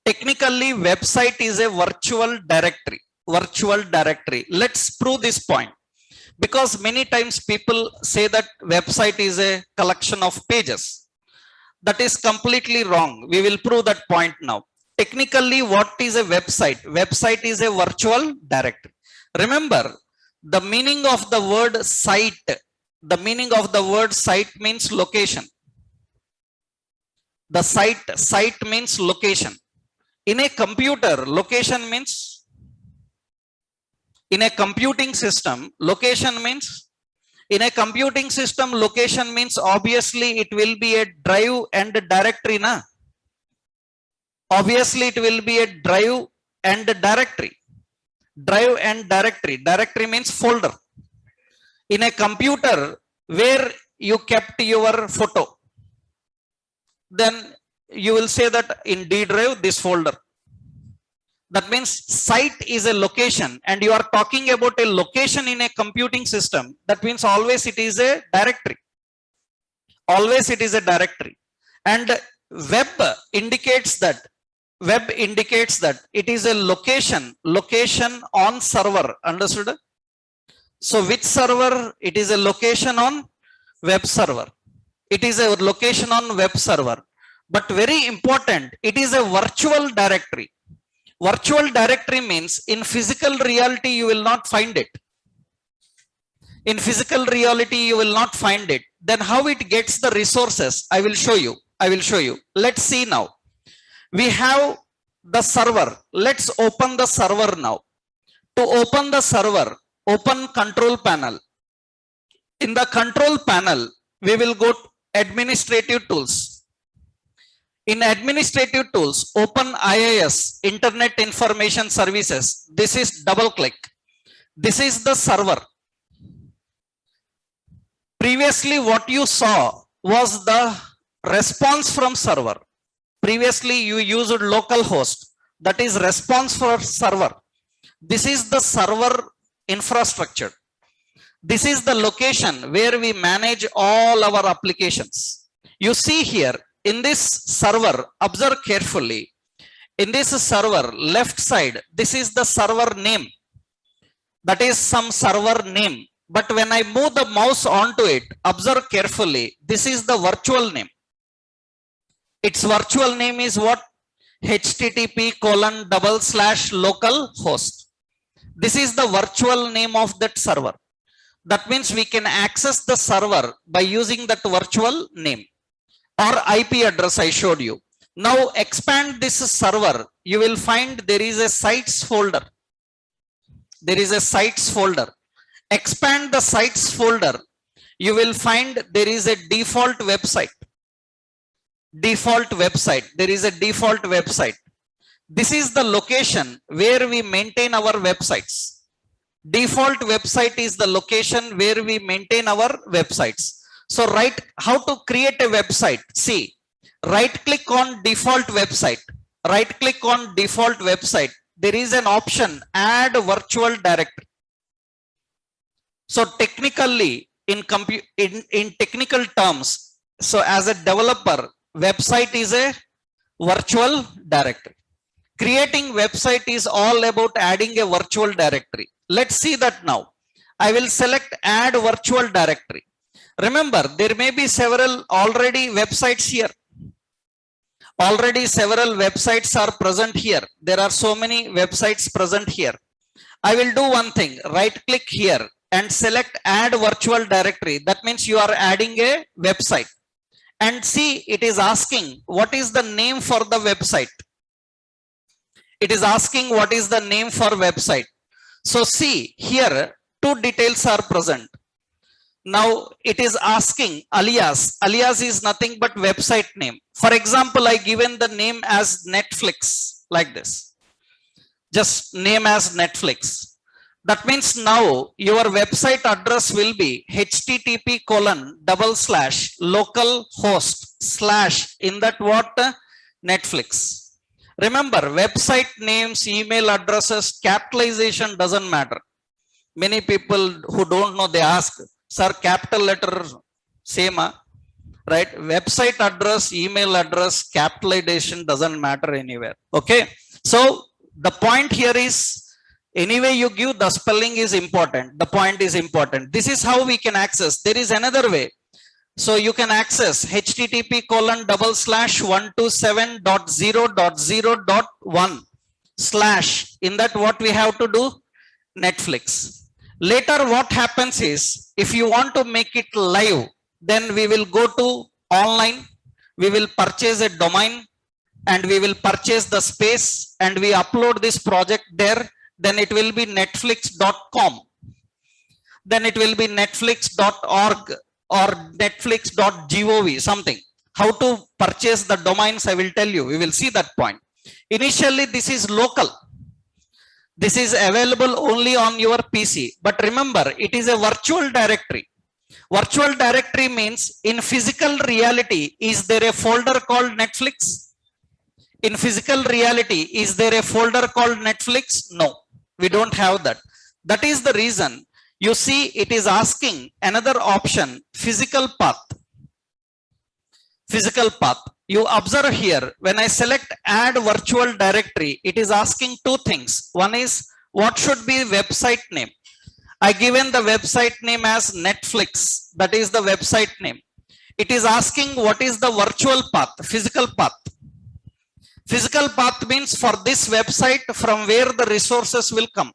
Technically, website is a virtual directory. Virtual directory. Let's prove this point, because many times people say that website is a collection of pages. That is completely wrong. We will prove that point now. Technically, what is a website? Website is a virtual directory. Remember, the meaning of the word site, the meaning of the word site means location. The site means location. In a computer, location means, in a computing system, location means, in a computing system, location means obviously it will be a drive and a directory, na? Obviously it will be a drive and a directory. Drive and directory. Directory means folder. In a computer where you kept your photo, then you will say that in D drive this folder. That means site is a location, and you are talking about a location in a computing system. That means always it is a directory. Always it is a directory. And web indicates that it is a location on server. Understood? So which server? It is a location on web server. It is a location on web server. But very important, it is a virtual directory. Virtual directory means in physical reality you will not find it. In physical reality you will not find it. Then how it gets the resources? I will show you. Let's see now. We have the server. Let's open the server now. To open the server, open control panel. In the control panel, we will go to administrative tools. In administrative tools, open IIS, Internet Information Services. This is double click. This is the server. Previously, what you saw was the response from server. Previously, you used localhost. That is response for server. This is the server infrastructure. This is the location where we manage all our applications. You see here, in this server, observe carefully. In this server, left side, this is the server name. That is some server name. But when I move the mouse onto it, observe carefully. This is the virtual name. Its virtual name is what? http://localhost. This is the virtual name of that server. That means we can access the server by using that virtual name or IP address I showed you. Now expand this server. You will find there is a sites folder. There is a sites folder. Expand the sites folder. You will find there is a default website. Default website. There is a default website. This is the location where we maintain our websites. Default website is the location where we maintain our websites. So how to create a website? See, right click on default website. Right click on default website. There is an option, add virtual directory. So technically, in technical terms, so as a developer, website is a virtual directory. Creating website is all about adding a virtual directory. Let's see that now. I will select add virtual directory. Remember, there may be several already websites here. Already several websites are present here. There are so many websites present here. I will do one thing, right click here and select add virtual directory. That means you are adding a website. And see, it is asking what is the name for the website. It is asking what is the name for website. So see here, two details are present. Now it is asking alias. Alias is nothing but website name. For example, I given the name as Netflix, like this. Just name as Netflix. That means now your website address will be http://localhost/ in that what? Netflix. Remember, website names, email addresses, capitalization doesn't matter. Many people who don't know, they ask, sir, capital letter same, right? Website address, email address, capitalization doesn't matter anywhere. Okay. So the point here is, anyway you give, the spelling is important. The point is important. This is how we can access. There is another way. So you can access http://127.0.0.1/ in that what we have to do, Netflix. Later what happens is, if you want to make it live, then we will go to online, we will purchase a domain and we will purchase the space and we upload this project there. Then it will be netflix.com, then it will be netflix.org or netflix.gov something. How to purchase the domains, I will tell you. We will see that point. Initially this is local, this is available only on your PC, but remember it is a virtual directory. Virtual directory means, in physical reality, is there a folder called Netflix? In physical reality, is there a folder called Netflix? No, we don't have that. That is the reason you see it is asking another option, physical path. Physical path. You observe here, when I select add virtual directory, it is asking two things. One is, what should be website name? I given the website name as Netflix. That is the website name. It is asking what is the virtual path, physical path. Physical path means for this website from where the resources will come.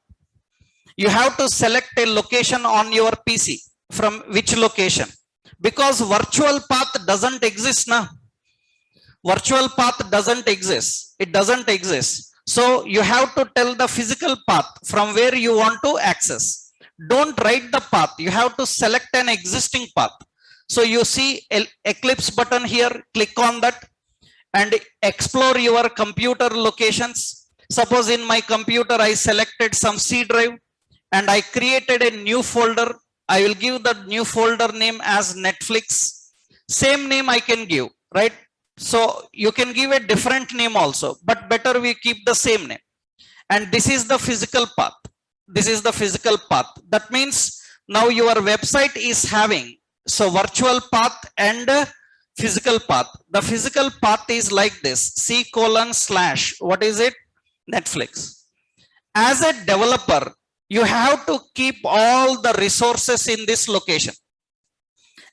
You have to select a location on your PC. From which location? Because virtual path doesn't exist now. Virtual path doesn't exist. It doesn't exist. So you have to tell the physical path from where you want to access. Don't write the path. You have to select an existing path. So you see Eclipse button here. Click on that and explore your computer locations. Suppose in my computer I selected some C drive and I created a new folder. I will give the new folder name as Netflix. Same name I can give, right? So you can give a different name also, but better we keep the same name. And this is the physical path. This is the physical path. That means now your website is having, so virtual path and physical path. The physical path is like this, C:/, what is it? Netflix. As a developer, you have to keep all the resources in this location.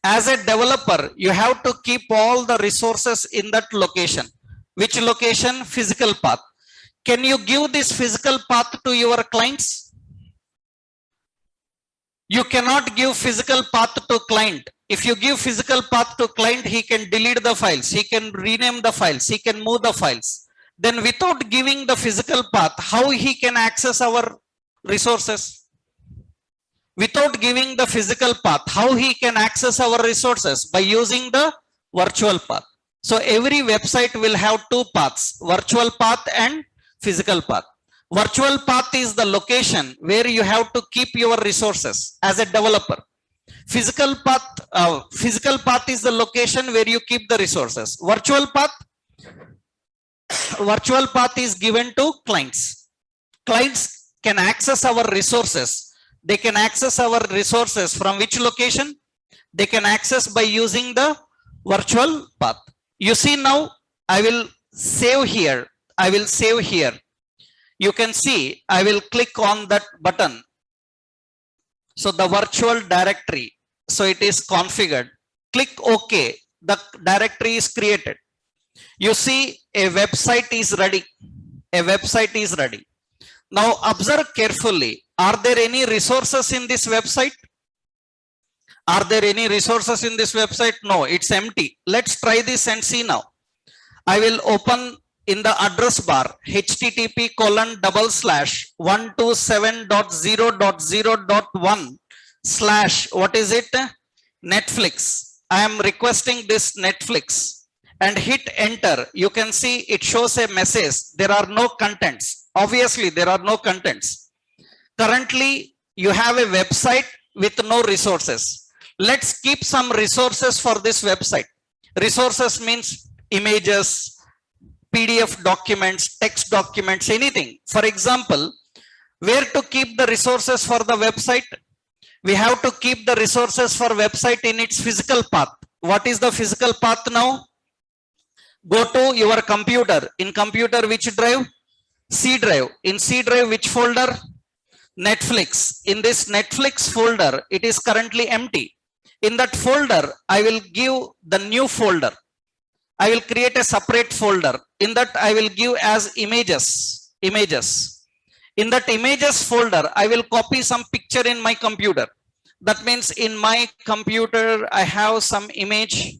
As a developer, you have to keep all the resources in that location. Which location? Physical path. Can you give this physical path to your clients? You cannot give physical path to client. If you give physical path to client, he can delete the files, he can rename the files, he can move the files. Then without giving the physical path, how he can access our resources? Without giving the physical path, how he can access our resources? By using the virtual path. So every website will have two paths, virtual path and physical path. Virtual path is the location where you have to keep your resources as a developer. Physical path is the location where you keep the resources. Virtual path is given to clients. Clients can access our resources. They can access our resources from which location? They can access by using the virtual path. You see now, I will save here. I will save here. You can see, I will click on that button. So the virtual directory, so it is configured. Click OK. The directory is created. You see a website is ready. A website is ready. Now observe carefully. Are there any resources in this website? Are there any resources in this website? No, it's empty. Let's try this and see now. I will open in the address bar http://127.0.0.1/ what is it? Netflix. I am requesting this Netflix and hit enter. You can see it shows a message. There are no contents. Obviously, there are no contents. Currently, you have a website with no resources. Let's keep some resources for this website. Resources means images, PDF documents, text documents, anything. For example, Where to keep the resources for the website? We have to keep the resources for website in its physical path. What is the physical path now? Go to your computer. In computer, which drive? C drive. In C drive, which folder? Netflix. In this Netflix folder, it is currently empty. In that folder, I will give the new folder. I will create a separate folder. In that, I will give as images. In that images folder, I will copy some picture in my computer. That means in my computer, I have some image.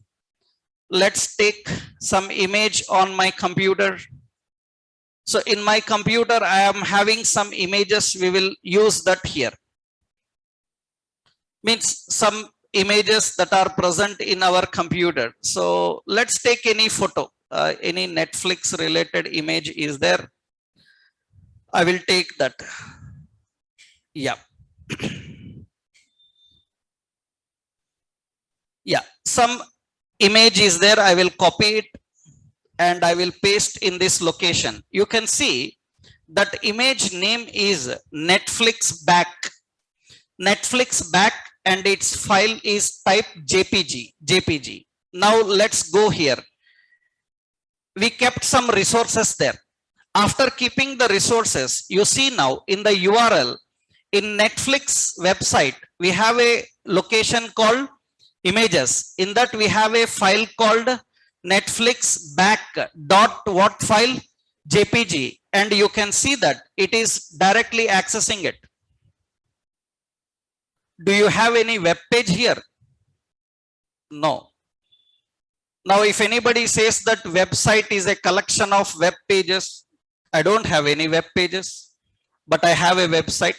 Let's take some image on my computer. So in my computer, I am having some images. We will use that here. Means some images that are present in our computer. So let's take any photo. Any Netflix related image is there. I will take that. Yeah. Yeah, some image is there. I will copy it and I will paste in this location. You can see that image name is Netflix back. Netflix back, and its file is type JPG. Now let's go here. We kept some resources there. After keeping the resources, you see now in the URL in Netflix website, we have a location called images. In that we have a file called Netflix back dot what file? JPG. And you can see that it is directly accessing it. Do you have any web page here? No. Now, if anybody says that website is a collection of web pages, I don't have any web pages, but I have a website.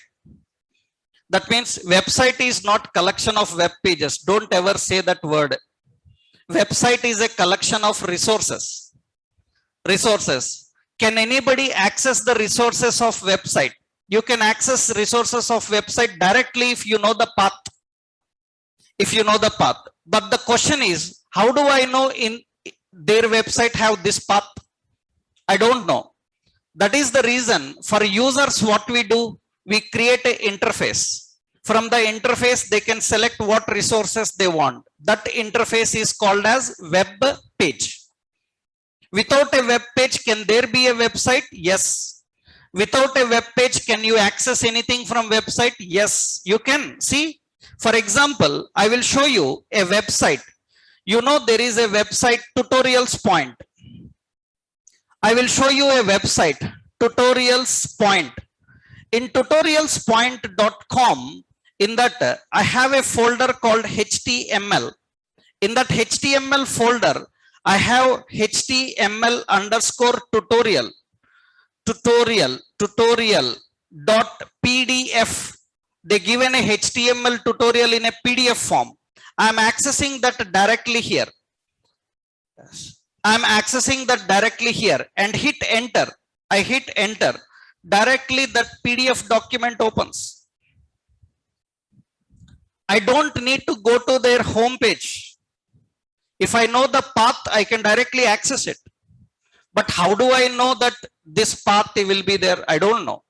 That means website is not collection of web pages. Don't ever say that word. Website is a collection of resources. Can anybody access the resources of website? You can access resources of website directly if you know the path. But the question is, how do I know in their website have this path? I don't know. That is the reason for users, what we do, we create an interface. From the interface, they can select what resources they want. That interface is called as web page. Without a web page, can there be a website? Yes. Without a web page, can you access anything from website? Yes, you can. See, for example, I will show you a website. You know, there is a website, Tutorials Point. I will show you a website, Tutorials Point. In tutorialspoint.com, in that I have a folder called HTML. In that HTML folder, I have HTML underscore tutorial dot PDF. They given a HTML tutorial in a PDF form. I am accessing that directly here. I am accessing that directly here and hit enter. I hit enter. Directly that PDF document opens. I don't need to go to their home page. If I know the path, I can directly access it. But how do I know that this path will be there? I don't know.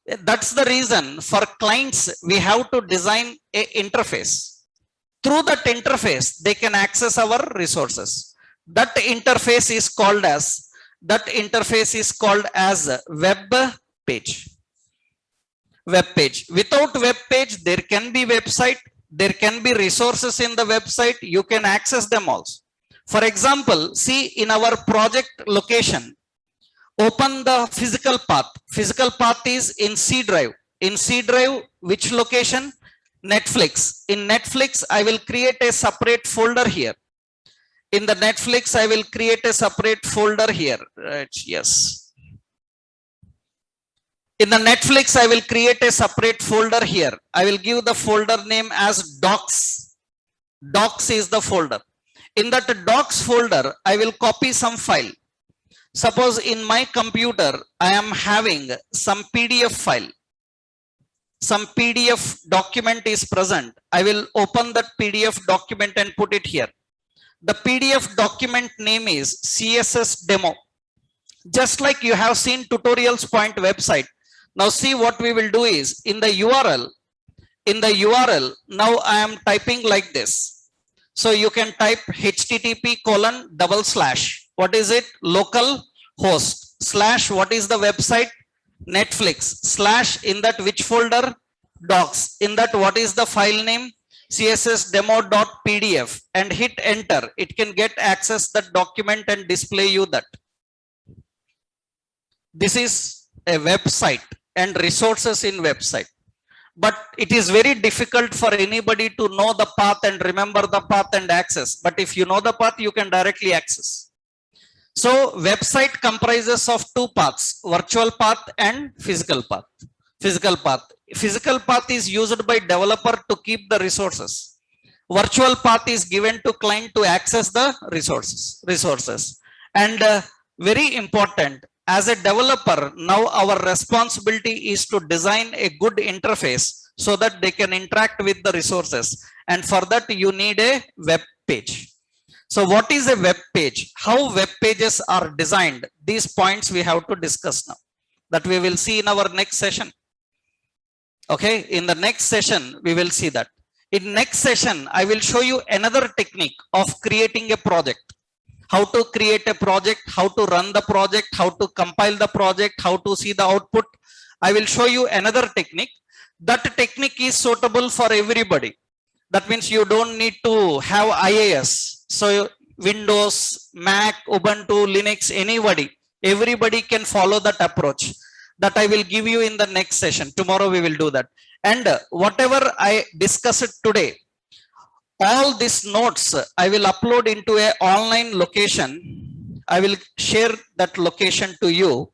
That's the reason for clients, we have to design an interface. Through that interface, they can access our resources. That interface is called as web page. Without web page, there can be website, there can be resources in the website, you can access them also. For example, see in our project location, open the physical path. Physical path is in C drive. In C drive, which location? Netflix. In Netflix, I will create a separate folder here. In the Netflix, I will create a separate folder here. Right, yes. In the Netflix, I will create a separate folder here. I will give the folder name as docs. Docs is the folder. In that docs folder, I will copy some file. Suppose in my computer, I am having some PDF file. Some PDF document is present. I will open that PDF document and put it here. The PDF document name is CSS demo. Just like you have seen Tutorials Point website, Now see what we will do is in the URL, now I am typing like this. So you can type http:// what is it? Local host / what is the website? Netflix / in that which folder? Docs. In that what is the file name? CSS demo.pdf, and hit enter. It can get access that document and display you that. This is a website and resources in website. But it is very difficult for anybody to know the path and remember the path and access. But if you know the path, you can directly access. So website comprises of two paths, virtual path and physical path. Physical path is used by developer to keep the resources. Virtual path is given to client to access the resources. And very important, as a developer, now our responsibility is to design a good interface so that they can interact with the resources. And for that, you need a web page. So what is a web page? How web pages are designed? These points we have to discuss now. That we will see in our next session. Okay, in the next session, we will see that. In next session, I will show you another technique of creating a project. How to create a project, how to run the project, how to compile the project, how to see the output. I will show you another technique. That technique is suitable for everybody. That means you don't need to have IAS. So Windows, Mac, Ubuntu, Linux, anybody, everybody can follow that approach. That I will give you in the next session. Tomorrow we will do that. And whatever I discussed today, all these notes I will upload into a online location. I will share that location to you.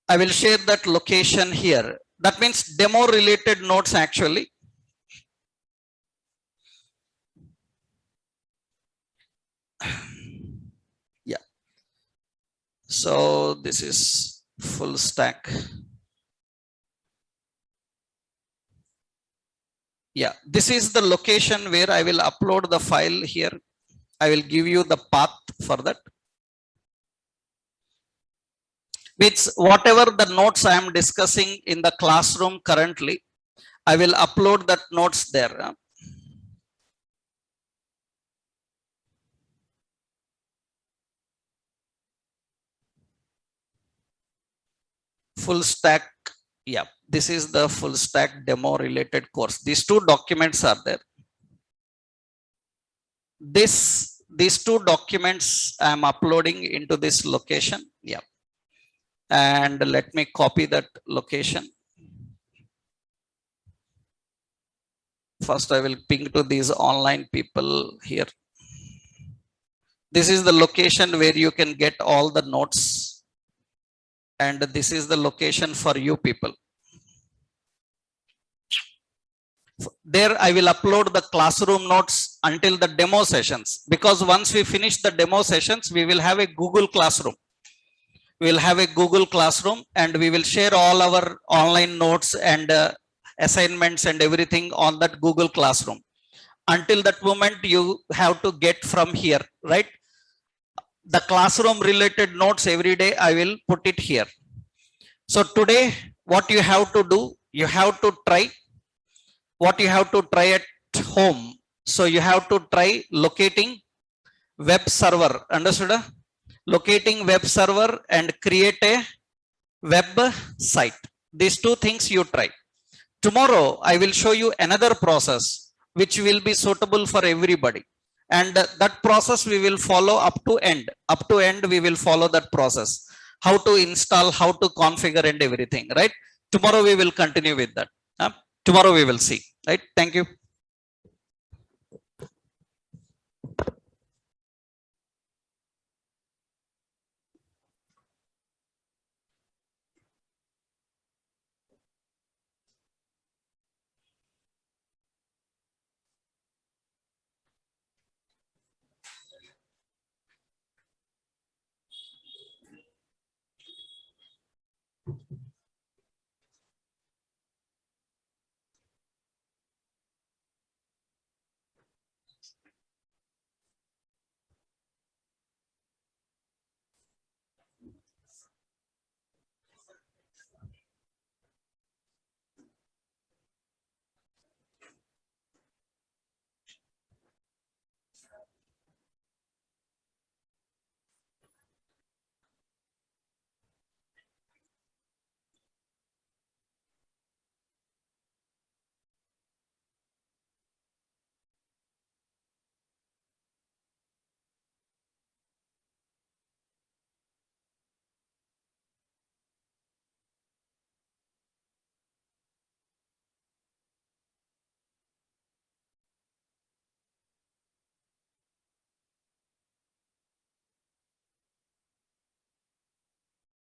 I will share that location here. That means demo related notes actually. Yeah. So this is full stack. Yeah, this is the location where I will upload the file here. I will give you the path for that. Which whatever the notes I am discussing in the classroom currently, I will upload that notes there. Full stack. Yeah, this is the full stack demo related course. These two documents are there. These two documents I am uploading into this location. Yeah. And let me copy that location. First, I will ping to these online people here. This is the location where you can get all the notes. And this is the location for you people. There I will upload the classroom notes until the demo sessions. Because once we finish the demo sessions, we will have a Google Classroom. We will have a Google Classroom and we will share all our online notes and assignments and everything on that Google Classroom. Until that moment, you have to get from here, right? The classroom related notes every day, I will put it here. So today, what you have to do, you have to try what you have to try at home. So you have to try locating web server. Understood? Locating web server and create a web site. These two things you try. Tomorrow, I will show you another process which will be suitable for everybody. And that process we will follow up to end. Up to end, we will follow that process. How to install, how to configure and everything, right? Tomorrow we will continue with that. Tomorrow we will see, right? Thank you.